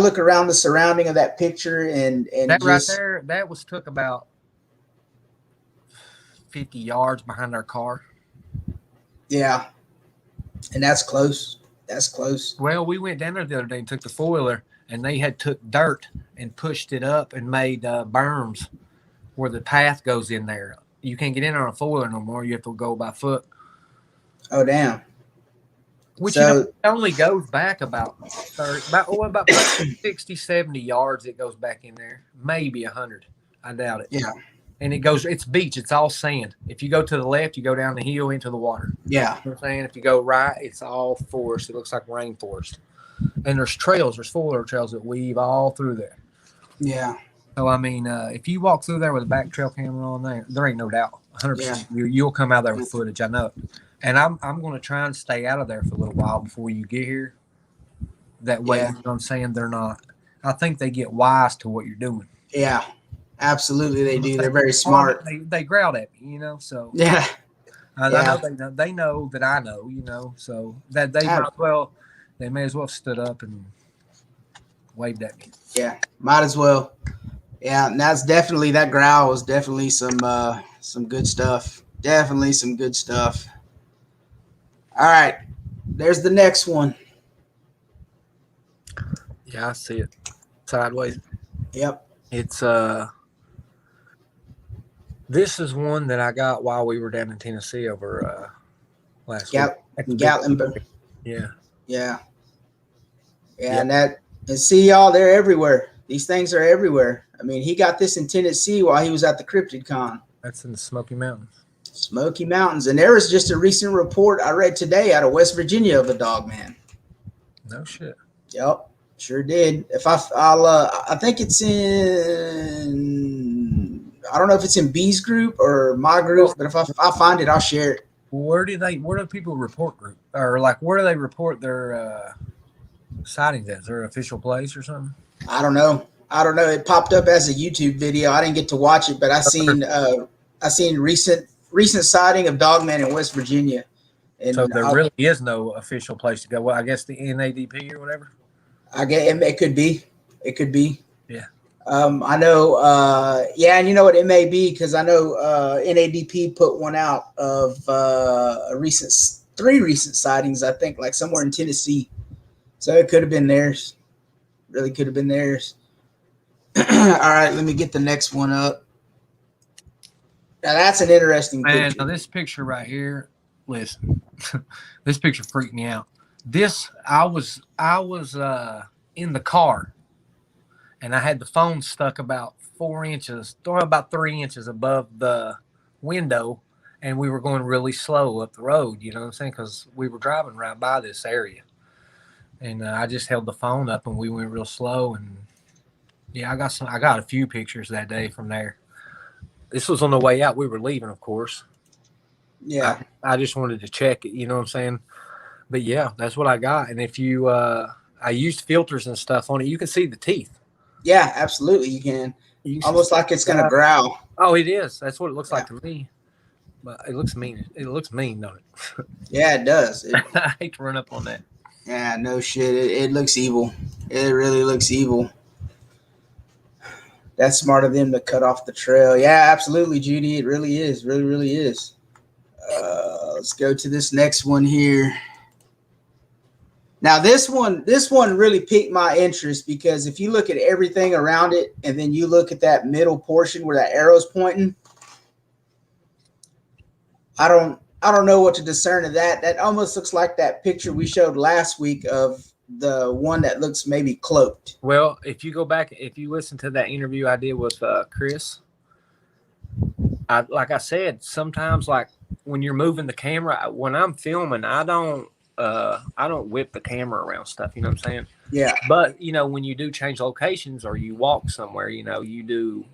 look around the surrounding of that picture and that right there, that was took about 50 yards behind our car. Yeah. And that's close. That's close. Well, we went down there the other day and took the four-wheeler, and they had took dirt and pushed it up and made berms where the path goes in there. You can't get in on a four-wheeler no more. You have to go by foot. Oh, damn. Which So it only goes back about 30, about 60, 70 yards. It goes back in there, maybe 100. I doubt it. yeah, And it's beach. It's all sand. If you go to the left, you go down the hill into the water. yeah, You know what I'm saying? If you go right, it's all forest. It looks like rainforest. And there's trails. There's 4-wheeler trails that weave all through there. yeah, So I mean, if you walk through there with a back trail camera on there ain't no doubt. 100%. yeah. You'll come out there with footage. I know it. And I'm going to try and stay out of there for a little while before you get here. That way, Yeah. you know what I'm saying? They're not. I think they get wise to what you're doing. Yeah, absolutely they do. They're very smart. They growled at me, you know. So Yeah, I yeah. know they know that I know, you know. So that they may as well stood up and waved at me. Yeah, might as well. Yeah, and that growl was definitely some good stuff. Definitely some good stuff. All right, there's the next one. Yeah, I see it sideways. Yep. It's this is one that I got while we were down in Tennessee over last week. Gatlinburg. Yeah. Yeah. Yep. And see y'all, they're everywhere. These things are everywhere. I mean, he got this in Tennessee while he was at the Cryptid Con. That's in the Smoky Mountains. Smoky Mountains. And there was just a recent report I read today out of West Virginia of a dog man. No shit. Yep, sure did. I think it's in, I don't know if it's in B's group or my group, but if I find it, I'll share it. Where do people report group, or like where do they report their sightings at? Is there an official place or something? I don't know. It popped up as a YouTube video. I didn't get to watch it, but I seen recent sighting of dogman in West Virginia. And so there really is no official place to go. Well, I guess the NADP or whatever. I guess it could be. It could be. Yeah. I know. And you know what? It may be because I know NADP put one out of three recent sightings. I think like somewhere in Tennessee. So it could have been theirs. Really could have been theirs. All right, let me get the next one up. Now that's an interesting picture. And now this picture right here, listen, this picture freaked me out. I was in the car, and I had the phone stuck about 4 inches, or about 3 inches above the window, and we were going really slow up the road. You know what I'm saying? Because we were driving right by this area, and I just held the phone up, and we went real slow. And yeah, I got a few pictures that day from there. This was on the way out. We were leaving, of course. Yeah. I just wanted to check it. You know what I'm saying? But yeah, that's what I got. And if you, I used filters and stuff on it, you can see the teeth. Yeah, absolutely. You can. Almost like it's going to growl. Oh, it is. That's what it looks like to me. But it looks mean. It looks mean, don't it? Yeah, it does. I hate to run up on that. Yeah, no shit. It looks evil. It really looks evil. That's smart of them to cut off the trail. Yeah, absolutely, Judy. It really is. Really, really is. Let's go to this next one here. Now, this one really piqued my interest because if you look at everything around it and then you look at that middle portion where that arrow's pointing, I don't know what to discern of that. That almost looks like that picture we showed last week of the one that looks maybe cloaked. Well, if you go back, if you listen to that interview I did with Chris, like I said, sometimes like when you're moving the camera, when I'm filming, I don't whip the camera around stuff. You know what I'm saying? Yeah. But you know, when you do change locations or you walk somewhere, you know, you do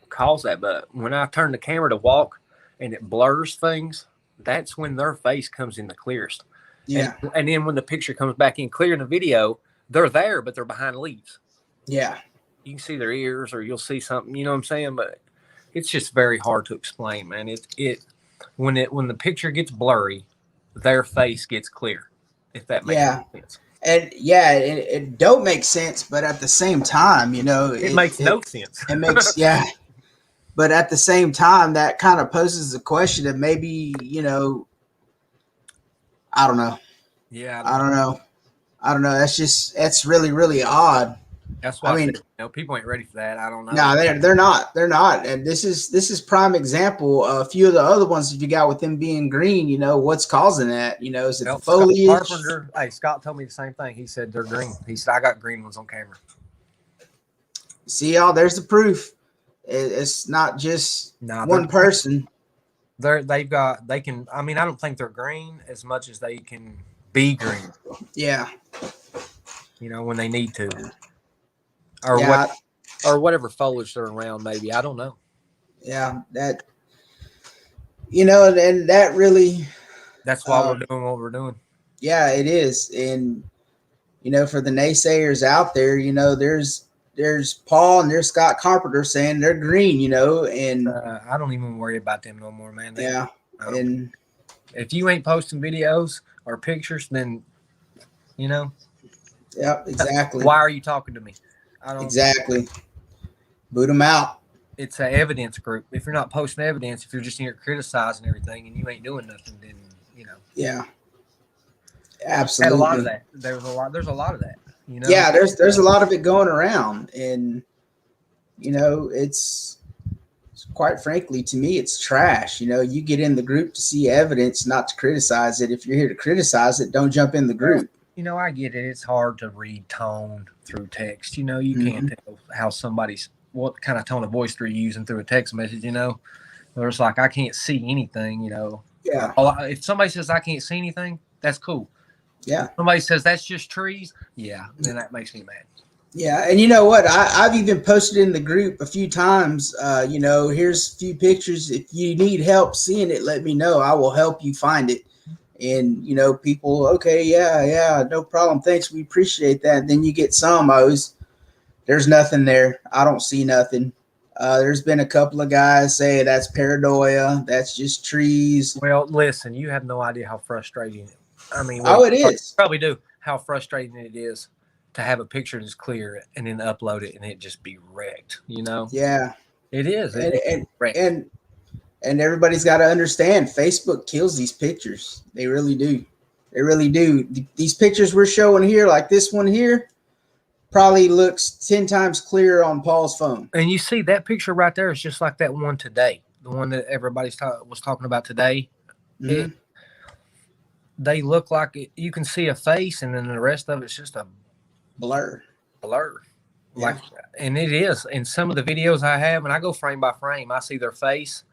cause that. But when I turn the camera to walk and it blurs things, that's when their face comes in the clearest. Yeah. And then when the picture comes back in clear in the video, they're there, but they're behind leaves. Yeah. You can see their ears or you'll see something, you know what I'm saying? But it's just very hard to explain, man. When the picture gets blurry, their face gets clear, if that makes sense. And yeah, it don't make sense, but at the same time, you know, it makes no sense. It makes but at the same time, that kind of poses the question of maybe, you know, I don't know. Yeah, I don't know. That's really, really odd. That's why I mean, people ain't ready for that. I don't know. No, they're not. And this is prime example. A few of the other ones that you got with them being green, what's causing that? Is it the foliage? Carpenter, Scott told me the same thing. He said they're green. He said I got green ones on camera. See, y'all, there's the proof. It's not just one person. They can. I mean, I don't think they're green as much as they can be green. Yeah. When they need to. Or whatever foliage they're around, maybe. I don't know. Yeah, that and that really, that's why we're doing what we're doing. Yeah, it is. And for the naysayers out there, there's Paul and there's Scott Carpenter saying they're green, and I don't even worry about them no more, man. And if you ain't posting videos or pictures, then yeah, exactly. Why are you talking to me? I don't exactly. Boot them out. It's an evidence group. If you're not posting evidence, if you're just here criticizing everything and you ain't doing nothing, then Yeah. Absolutely. Had a lot of that. There's a lot of that. Yeah, there's a lot of it going around, and it's quite frankly, to me, it's trash. You get in the group to see evidence, not to criticize it. If you're here to criticize it, don't jump in the group. I get it. It's hard to read tone through text. You can't tell how what kind of tone of voice they're using through a text message. There's like, I can't see anything. Yeah. If somebody says I can't see anything, that's cool. Yeah. If somebody says that's just trees, then that makes me mad. Yeah, and you know what? I've even posted in the group a few times. Here's a few pictures. If you need help seeing it, let me know. I will help you find it. And people, okay, yeah, no problem. Thanks, we appreciate that. And then you get some O's. There's nothing there. I don't see nothing. There's been a couple of guys say that's pareidoia. That's just trees. Well, listen, you have no idea how frustrating. I mean, it is. You probably do. How frustrating it is to have a picture that's clear and then upload it and it just be wrecked. Yeah, it is. And everybody's got to understand, Facebook kills these pictures. They really do. They really do. These pictures we're showing here, like this one here, probably looks 10 times clearer on Paul's phone. And you see that picture right there is just like that one today, the one that everybody was talking about today. Mm-hmm. They look like you can see a face, and then the rest of it's just a blur. Yeah. And it is. In some of the videos I have, and I go frame by frame, I see their face,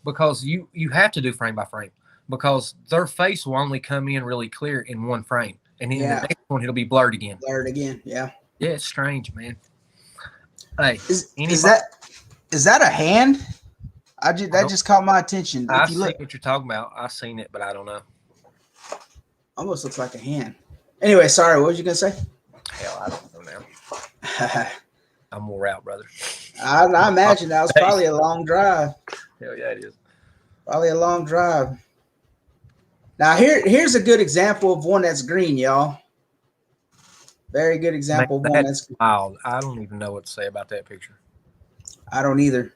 because you have to do frame by frame, because their face will only come in really clear in one frame, and in the next one it'll be blurred again. Yeah. Yeah, it's strange, man. Hey, is that a hand? That just caught my attention. I see what you're talking about. I've seen it, but I don't know. Almost looks like a hand. Anyway, sorry. What was you gonna say? Hell, I don't know now. I'm wore out, brother. I imagine that was probably a long drive. Hell yeah, it is. Probably a long drive. Now here's a good example of one that's green, y'all. Very good example of one that's wild. I don't even know what to say about that picture. I don't either.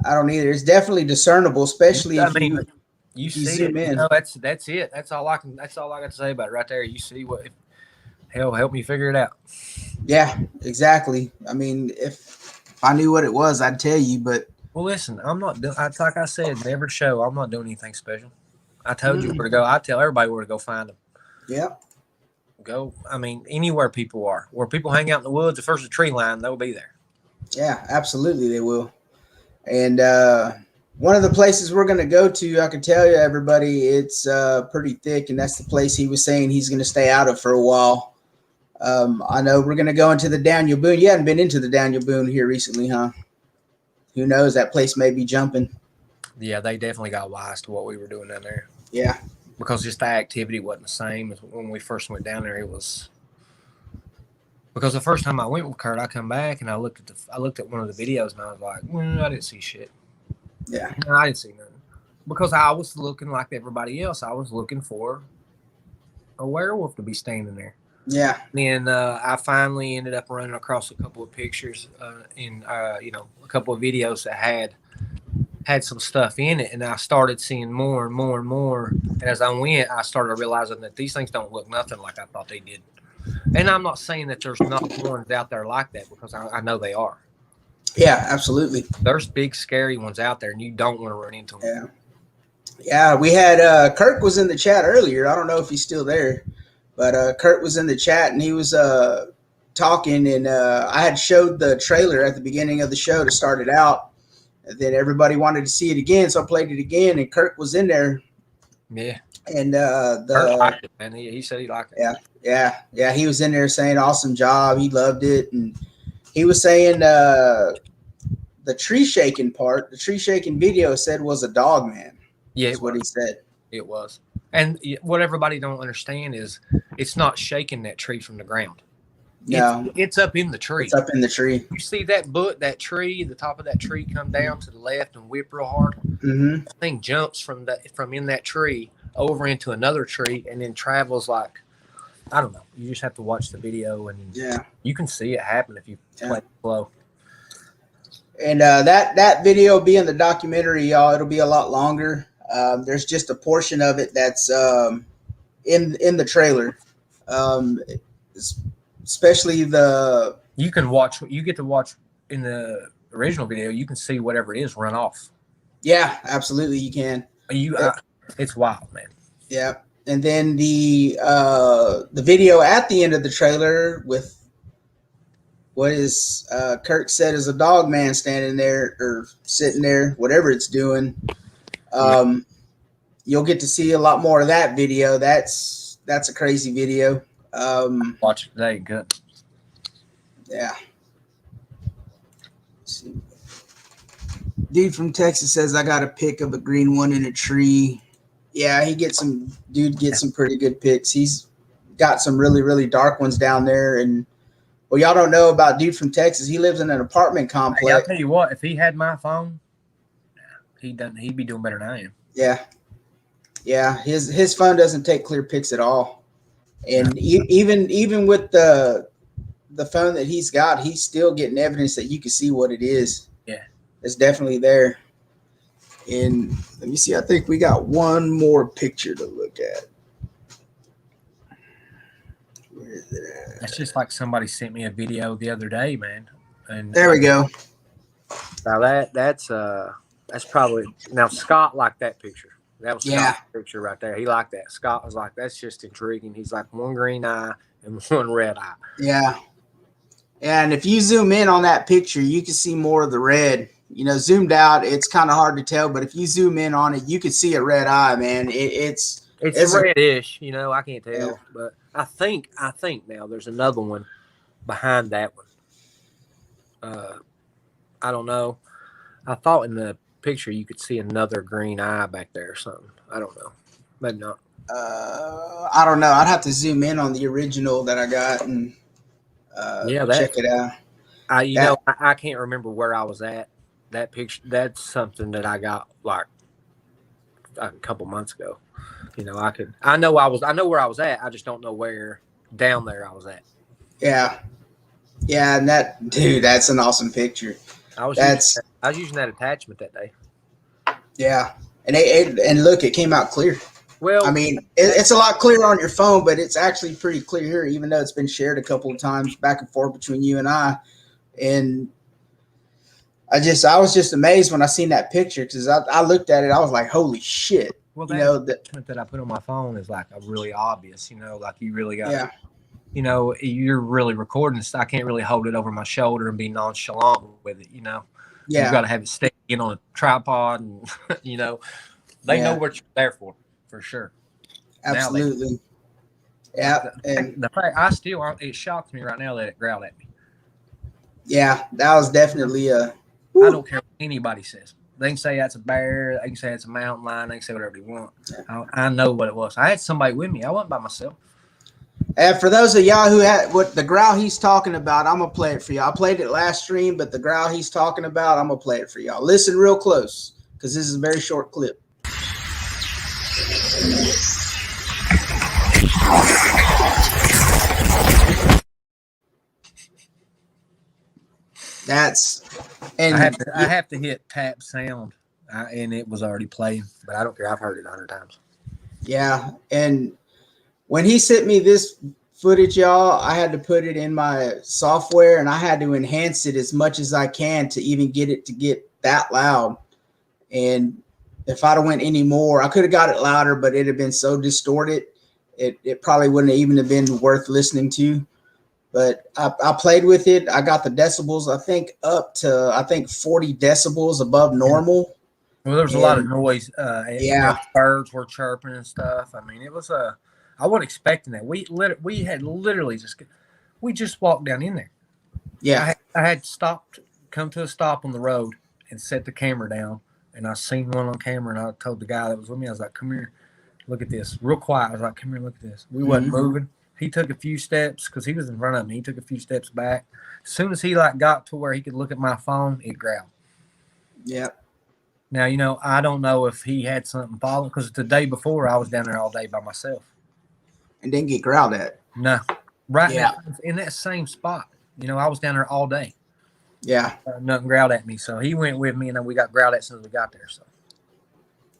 It's definitely discernible, especially if you see zoom in. That's it. That's all I got to say about it right there. You see what? Hell, help me figure it out. Yeah, exactly. I mean, if I knew what it was, I'd tell you. But listen, I'm not doing. Like I said in every show, I'm not doing anything special. I told you where to go. I tell everybody where to go find them. Yeah. Go. I mean, anywhere people are, where people hang out in the woods. If there's a tree line, they'll be there. Yeah, absolutely, they will. And one of the places we're going to go to, I can tell you, everybody, it's pretty thick, and that's the place he was saying he's going to stay out of for a while. I know we're going to go into the Daniel Boone. You hadn't been into the Daniel Boone here recently, huh? Who knows? That place may be jumping. Yeah, they definitely got wise to what we were doing down there. Yeah. Because just the activity wasn't the same as when we first went down there. It was because the first time I went with Kurt, I come back and I looked at one of the videos and I was like, I didn't see shit. Yeah. No, I didn't see nothing. Because I was looking like everybody else. I was looking for a werewolf to be standing there. Yeah. And I finally ended up running across a couple of pictures in a couple of videos that had some stuff in it, and I started seeing more and more and more. And as I went, I started realizing that these things don't look nothing like I thought they did. And I'm not saying that there's not ones out there like that, because I know they are. Yeah, absolutely. There's big, scary ones out there, and you don't want to run into them. Yeah. We had Kirk was in the chat earlier. I don't know if he's still there, but Kurt was in the chat and he was talking, and I had showed the trailer at the beginning of the show to start it out. And then everybody wanted to see it again, so I played it again, and Kirk was in there. Yeah. And Kurt liked it, man. He said he liked it. Yeah. He was in there saying awesome job. He loved it, and he was saying the tree shaking part, the tree shaking video said was a dog man. Yeah, that's what he said. It was. And what everybody don't understand is it's not shaking that tree from the ground. No, it's up in the tree. It's up in the tree. You see that tree, the top of that tree come down to the left and whip real hard. Mm-hmm. That thing jumps from in that tree over into another tree and then travels like, I don't know. You just have to watch the video, and you can see it happen if you play it slow. And that video will be in the documentary, y'all. It'll be a lot longer. There's just a portion of it that's in the trailer, especially you get to watch in the original video. You can see whatever it is run off. Yeah, absolutely, you can. It's wild, man. Yeah, and then the video at the end of the trailer with what is Kirk said is a dog man standing there or sitting there, whatever it's doing. You'll get to see a lot more of that video. That's a crazy video. Watch it today. Good. Yeah. Let's see. Dude from Texas says, I got a pic of a green one in a tree. Yeah, gets some pretty good pics. He's got some really, really dark ones down there. And well, y'all don't know about dude from Texas. He lives in an apartment complex. Hey, I'll tell you what, if he had my phone, he'd be doing better than I am. Yeah. Yeah. His phone doesn't take clear pics at all. And even with the phone that he's got, he's still getting evidence that you can see what it is. Yeah. It's definitely there. And let me see. I think we got one more picture to look at. Where is it at? It's just like somebody sent me a video the other day, man. And there we go. Now that's probably now Scott liked that picture. That was Scott's picture right there. He liked that. Scott was like, that's just intriguing. He's like, one green eye and one red eye. Yeah. And if you zoom in on that picture, you can see more of the red. You know, zoomed out, it's kind of hard to tell, but if you zoom in on it, you can see a red eye, man. It's reddish, you know, I can't tell. Yeah. But I think now there's another one behind that one. I don't know. I thought in the picture you could see another green eye back there or something. I don't know. Maybe not. I don't know. I'd have to zoom in on the original that I got and check it out. I can't remember where I was at. That picture, that's something that I got like a couple months ago. You know, I know where I was at. I just don't know where down there I was at. Yeah. Yeah. And that's an awesome picture. I was using that attachment that day. Yeah. And look, it came out clear. Well, I mean, it's a lot clearer on your phone, but it's actually pretty clear here, even though it's been shared a couple of times back and forth between you and I. And I was just amazed when I seen that picture because I looked at it. I was like, holy shit. Well, that I put on my phone is like a really obvious, you know, like you really got, you know, you're really recording this. I can't really hold it over my shoulder and be nonchalant with it, you know. Yeah. You got to have it staying on a tripod and, you know, they know what you're there for sure. Absolutely. Yeah. And the fact it shocks me right now that it growled at me. Yeah, that was definitely I don't care what anybody says. They can say that's a bear. They can say it's a mountain lion. They can say whatever they want. I know what it was. I had somebody with me. I wasn't by myself. And for those of y'all who had what the growl he's talking about, I'm going to play it for y'all. I played it last stream, but the growl he's talking about, I'm going to play it for y'all. Listen real close because this is a very short clip. I have to hit tap sound, and it was already playing, but I don't care. I've heard it 100 times. Yeah, and when he sent me this footage, y'all, I had to put it in my software and I had to enhance it as much as I can to even get it to get that loud. And if I'd have went any more, I could have got it louder, but it'd have been so distorted. It probably wouldn't even have been worth listening to. But I played with it. I got the decibels, I think, up to 40 decibels above normal. Well, there was a lot of noise. Yeah. Birds were chirping and stuff. I mean, it was I wasn't expecting that. We had literally just walked down in there. Yeah. I had stopped, come to a stop on the road and set the camera down. And I seen one on camera, and I told the guy that was with me, I was like, come here, look at this. Real quiet. I was like, come here, look at this. We wasn't moving. He took a few steps because he was in front of me. He took a few steps back. As soon as he got to where he could look at my phone, it growled. Yep. Now, I don't know if he had something following, because the day before I was down there all day by myself. And didn't get growled at. No. Right now, in that same spot. I was down there all day. Yeah. Nothing growled at me. So he went with me, and then we got growled at as soon as we got there. So,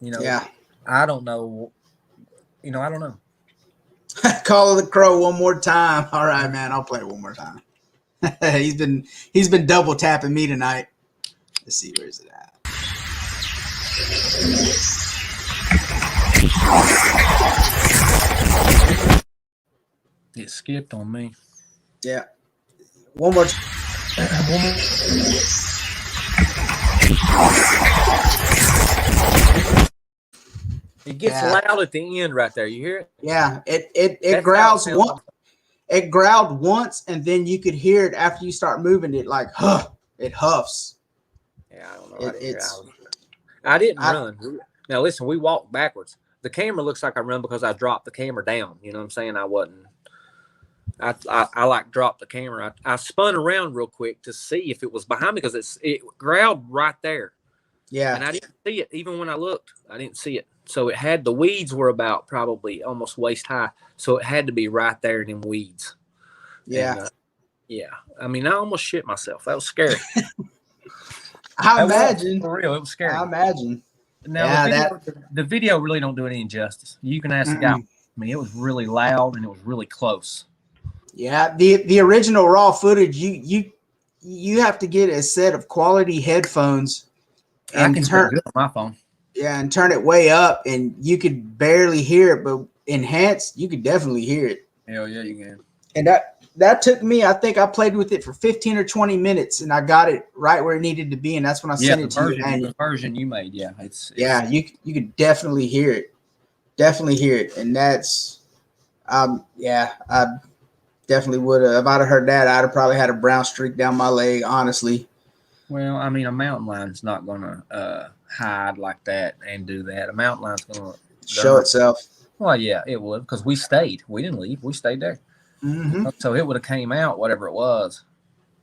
yeah. I don't know. I don't know. Call of the Crow one more time. All right, man. I'll play it one more time. He's been double tapping me tonight. Let's see, where is it at? It skipped on me. Yeah. One more. It gets loud at the end right there. You hear it? Yeah. It growls once. It growled once, and then you could hear it after you start moving it, like it huffs. Yeah, I don't know. I didn't run. Now listen, we walked backwards. The camera looks like I run because I dropped the camera down. You know what I'm saying? I wasn't. I like dropped the camera. I spun around real quick to see if it was behind me, because it growled right there. Yeah. And I didn't see it. Even when I looked, I didn't see it. So it had, the weeds were about probably almost waist high. So it had to be right there in them weeds. Yeah. And, yeah. I mean, I almost shit myself. That was scary. I imagine. For real, it was scary. I imagine. Now, the video really don't do it any justice. You can ask the guy. I mean, it was really loud and it was really close. Yeah, the original raw footage, you have to get a set of quality headphones and I can turn it on my phone. Yeah, and turn it way up, and you could barely hear it, but enhanced, you could definitely hear it. Hell yeah, you can. And that took me, I think I played with it for 15 or 20 minutes, and I got it right where it needed to be, and that's when I sent it to you. The version you made, yeah. It's you could definitely hear it. Definitely hear it. And that's I definitely would have. If I'd have heard that, I'd have probably had a brown streak down my leg, honestly. Well, I mean, a mountain lion's not gonna hide like that and do that. A mountain lion's gonna show itself. Well, yeah, it would, because we stayed. We didn't leave. We stayed there. Mm-hmm. So it would have came out, whatever it was.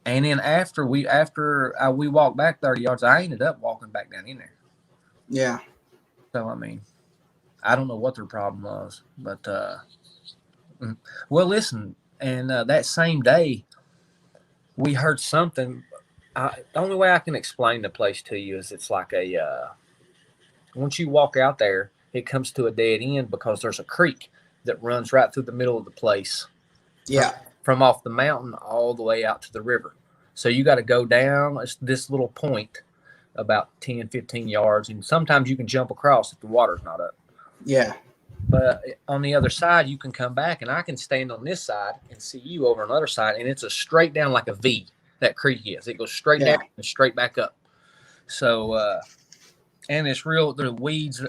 And then after we walked back 30 yards, I ended up walking back down in there. Yeah. So, I mean, I don't know what their problem was, but, well, listen, and that same day, we heard something. The only way I can explain the place to you is it's like once you walk out there, it comes to a dead end because there's a creek that runs right through the middle of the place. Yeah. From off the mountain all the way out to the river. So you got to go down this little point about 10, 15 yards. And sometimes you can jump across if the water's not up. Yeah. But on the other side, you can come back, and I can stand on this side and see you over on the other side. And it's a straight down like a V, that creek is. It goes straight down and straight back up. So, and it's real, the weeds.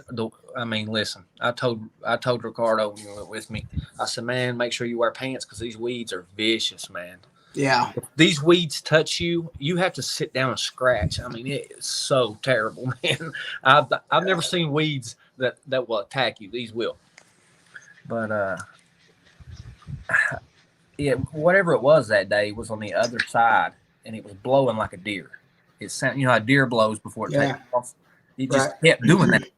I mean, listen, I told Ricardo when you went with me, I said, man, make sure you wear pants because these weeds are vicious, man. Yeah. If these weeds touch you, you have to sit down and scratch. I mean, it is so terrible, man. I've never seen weeds that will attack you. These will. But yeah, whatever it was that day was on the other side, and it was blowing like a deer. It sound, you know how a deer blows before it takes off. It just kept doing that,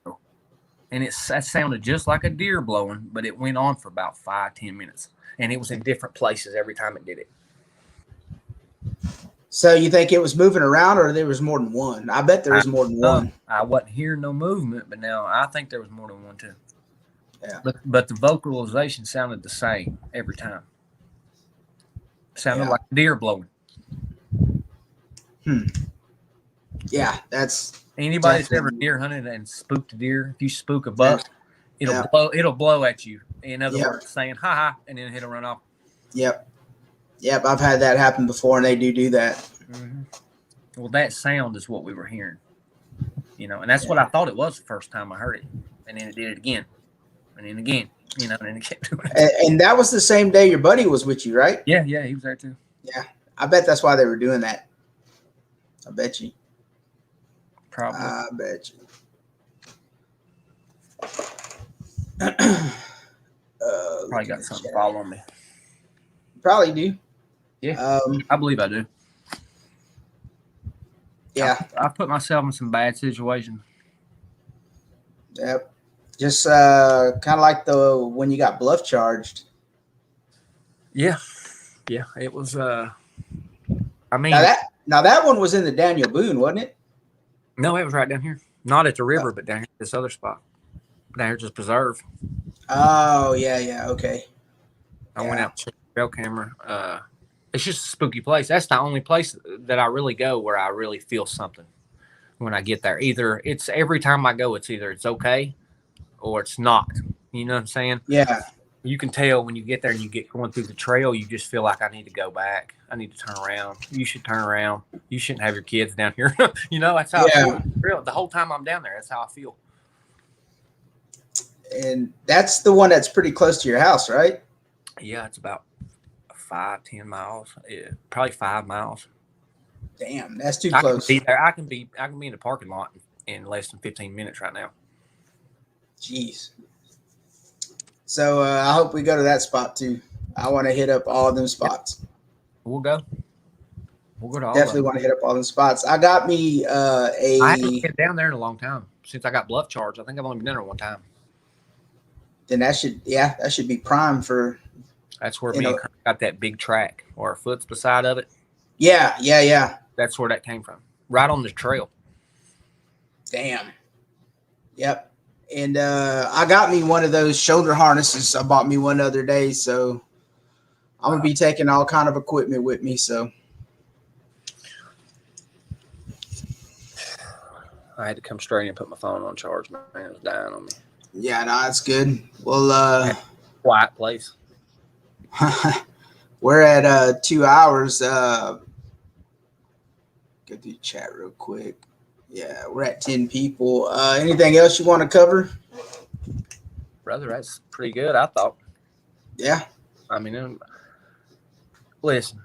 and that sounded just like a deer blowing, but it went on for about 5-10 minutes, and it was in different places every time it did it. So you think it was moving around, or there was more than one? I bet there was more than one. I wasn't hearing no movement, but now I think there was more than one too. Yeah. But the vocalization sounded the same every time. Sounded like a deer blowing. Yeah, that's anybody that's ever definitely- deer hunted and spooked a deer. If you spook a buck, it'll blow at you. In other words, saying "ha ha," and then it'll run off. Yep. I've had that happen before, and they do that. Mm-hmm. Well, that sound is what we were hearing, and that's what I thought it was the first time I heard it, and then it did it again, and then again, and then it kept doing it. And that was the same day your buddy was with you, right? Yeah, he was there too. Yeah, I bet that's why they were doing that. I bet you. Probably. I bet you. Probably got something following me. Probably do. Yeah, I believe I do. Yeah, I put myself in some bad situations. Yep. Just kind of like when you got bluff charged. Yeah, it was. I mean, now that one was in the Daniel Boone, wasn't it? No, it was right down here. Not at the river, but down here, this other spot. Down here, just preserve. Oh yeah, okay. I went out to check the trail camera. It's just a spooky place. That's the only place that I really go where I really feel something when I get there. Either it's every time I go, it's okay or it's not. You know what I'm saying? Yeah. You can tell when you get there and you get going through the trail, you just feel like I need to go back. I need to turn around. You should turn around. You shouldn't have your kids down here. That's how I feel. The whole time I'm down there, that's how I feel. And that's the one that's pretty close to your house, right? Yeah, it's about 5-10 miles. Yeah, probably 5 miles. Damn, that's too close. I can be in the parking lot in less than 15 minutes right now. Jeez. So I hope we go to that spot too. I want to hit up all of them spots. We'll go. We'll go to all. Definitely want to hit up all them spots. I got me I haven't been down there in a long time since I got bluff charged. I think I've only been down there one time. Then that should be prime for. That's where me and Kurt got that big track or our foot's beside of it. Yeah. That's where that came from. Right on the trail. Damn. Yep. And I got me one of those shoulder harnesses. I bought me one the other day, so I'm gonna be taking all kind of equipment with me. So I had to come straight and put my phone on charge. Man, it was dying on me. Yeah, no, that's good. Well, quiet place. We're at 2 hours. Go through the chat real quick. Yeah, we're at 10 people. Anything else you want to cover? Brother, that's pretty good, I thought. Yeah. I mean, listen,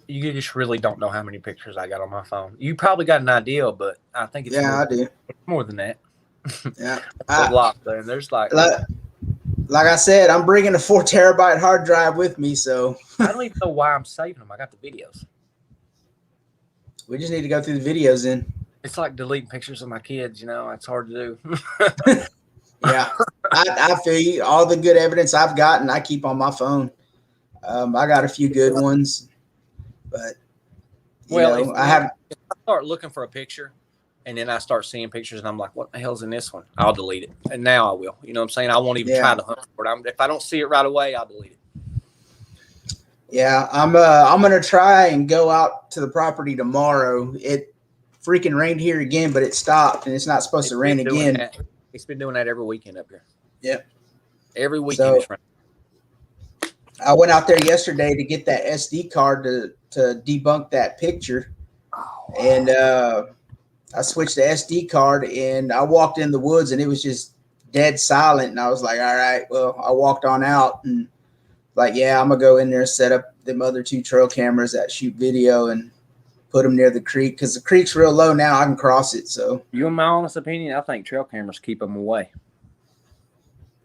you just really don't know how many pictures I got on my phone. You probably got an idea, but I think it's I do. More than that. Yeah. A lot there. And there's like I said, I'm bringing a 4 terabyte hard drive with me, so. I don't even know why I'm saving them. I got the videos. We just need to go through the videos then. It's like deleting pictures of my kids, it's hard to do. Yeah, I feel you. All the good evidence I've gotten, I keep on my phone. I got a few good ones, but if I start looking for a picture and then I start seeing pictures and I'm like, what the hell's in this one? I'll delete it. And now I will. You know what I'm saying? I won't even try to hunt for it. If I don't see it right away, I'll delete it. Yeah, I'm gonna try and go out to the property tomorrow. It freaking rained here again, but it stopped, and it's not supposed to rain again. It's been doing that every weekend up here. Yep. Every weekend it's raining. I went out there yesterday to get that SD card to debunk that picture, and I switched the SD card, and I walked in the woods, and it was just dead silent, and I was like, all right, well, I walked on out, and I'm gonna go in there and set up them other 2 trail cameras that shoot video and put them near the creek, because the creek's real low now. I can cross it. So, in my honest opinion, I think trail cameras keep them away.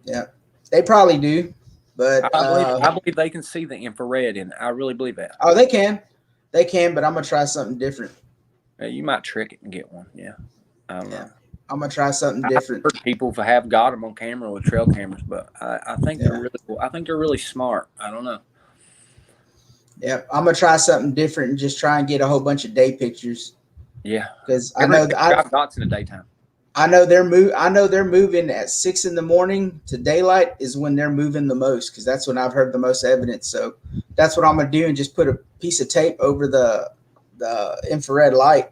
Yeah, they probably do, but I believe they can see the infrared in it. I really believe that. Oh, they can, but I'm gonna try something different. You might trick it and get one. Yeah, I don't know. I'm gonna try something different. I've heard people have got them on camera with trail cameras, but I think they're really cool. I think they're really smart. I don't know. Yeah, I'm gonna try something different and just try and get a whole bunch of day pictures. Yeah, because I know I've got in the daytime. I know they're moving at 6 in the morning to daylight is when they're moving the most, because that's when I've heard the most evidence. So that's what I'm gonna do, and just put a piece of tape over the infrared light.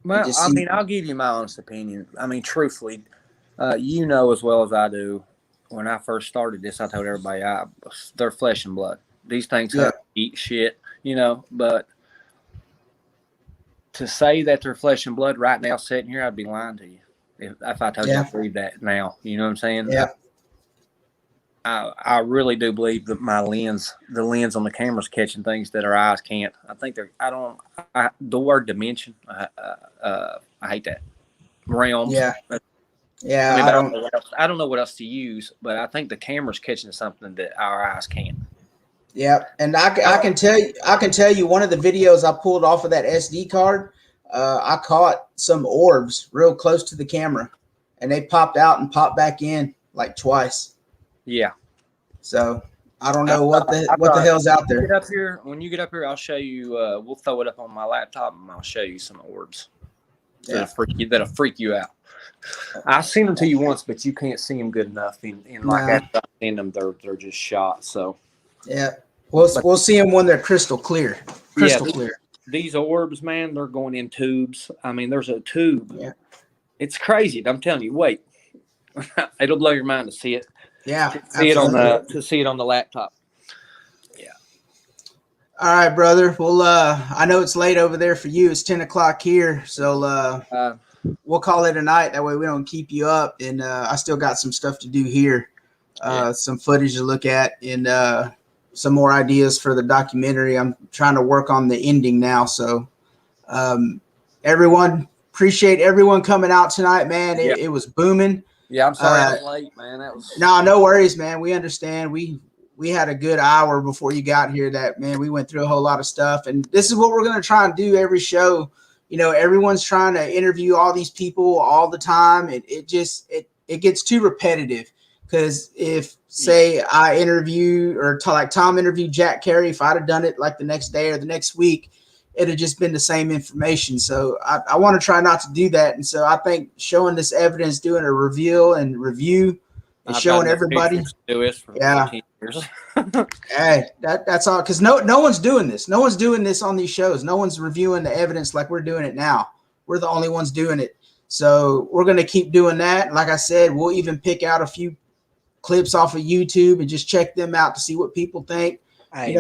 Well, I mean, I'll give you my honest opinion. I mean, truthfully, you know as well as I do. When I first started this, I told everybody they're flesh and blood. These things eat shit, But to say that they're flesh and blood right now, sitting here, I'd be lying to you if I told you I believe that now. You know what I'm saying? Yeah. I really do believe that the lens on the camera's catching things that our eyes can't. I think the word dimension, I hate that. Realms. Yeah. Yeah. I mean, I don't know what else to use, but I think the camera's catching something that our eyes can't. Yeah, and I can tell you one of the videos I pulled off of that SD card, I caught some orbs real close to the camera, and they popped out and popped back in like twice. Yeah. So I don't know what the hell's out there. When you get up here, I'll show you. We'll throw it up on my laptop, and I'll show you some orbs that'll freak you out. I've seen them to you once, but you can't see them good enough. After I've seen them, they're just shot. So yeah, we'll see them when they're crystal clear. Clear. These orbs, man, they're going in tubes. I mean, there's a tube. Yeah, it's crazy. I'm telling you. Wait, it'll blow your mind to see it. Yeah, to see it on the laptop. Yeah. All right, brother. Well, I know it's late over there for you. It's 10 o'clock here, so we'll call it a night. That way we don't keep you up. And I still got some stuff to do here, some footage to look at, and some more ideas for the documentary. I'm trying to work on the ending now. So appreciate everyone coming out tonight, man. It was booming. Yeah, I'm sorry I was late, man. That was no worries, man. We understand. We had a good hour before you got here. We went through a whole lot of stuff, and this is what we're going to try and do every show. Everyone's trying to interview all these people all the time. It gets too repetitive, because if say I interview like Tom interviewed Jack Carey, if I'd have done it like the next day or the next week, it'd have just been the same information. So I want to try not to do that. And so I think showing this evidence, doing a reveal and review, and showing everybody. Do this for 15 years. Hey, that's all. Because no one's doing this. No one's doing this on these shows. No one's reviewing the evidence like we're doing it now. We're the only ones doing it. So we're going to keep doing that. Like I said, we'll even pick out a few clips off of YouTube and just check them out to see what people think. Hey,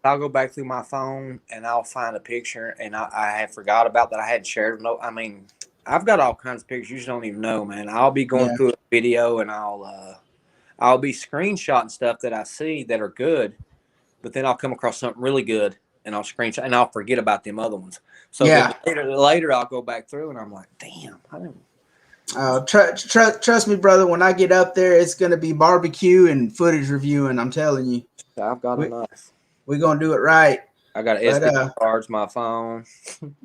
I'll go back through my phone and I'll find a picture, and I had forgot about that I hadn't shared. No, I mean, I've got all kinds of pictures you just don't even know, man. I'll be going through a video, and I'll be screenshotting stuff that I see that are good, but then I'll come across something really good, and I'll screenshot, and I'll forget about them other ones. So later I'll go back through, and I'm like, damn, I didn't. Trust me, brother. When I get up there, it's gonna be barbecue and footage reviewing. I'm telling you. I've got enough. We're gonna do it right. I got SD cards, my phone.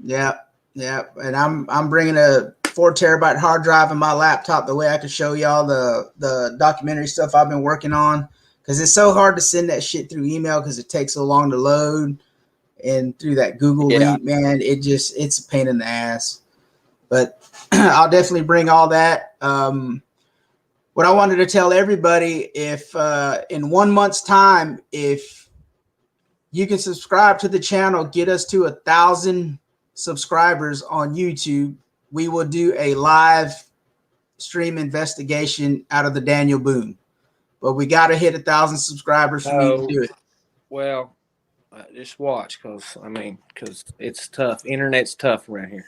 Yeah, and I'm bringing a 4 terabyte hard drive in my laptop. The way I can show y'all the documentary stuff I've been working on, because it's so hard to send that shit through email because it takes so long to load, and through that Google link, man, it's a pain in the ass. But I'll definitely bring all that. What I wanted to tell everybody, if in 1 month's time, if you can subscribe to the channel, get us to 1,000 subscribers on YouTube, we will do a live stream investigation out of the Daniel Boone. But we got to hit 1,000 subscribers for me to do it. Well, just watch, because it's tough. Internet's tough around here.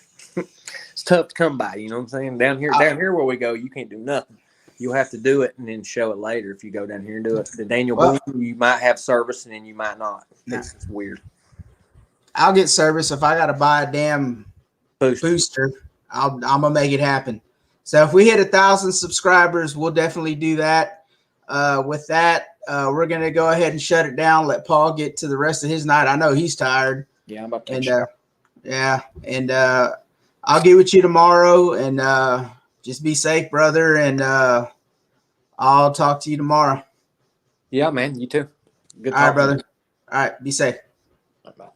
It's tough to come by. You know what I'm saying? Down here where we go, you can't do nothing. You'll have to do it and then show it later if you go down here and do it. The Daniel Boone, you might have service and then you might not. It's weird. I'll get service if I got to buy a damn booster. I'm gonna make it happen. So if we hit 1,000 subscribers, we'll definitely do that. With that, we're gonna go ahead and shut it down. Let Paul get to the rest of his night. I know he's tired. Yeah, I'm about to. I'll get with you tomorrow, and just be safe, brother. And I'll talk to you tomorrow. Yeah, man. You too. Good. All right, brother. All right. Be safe. Bye.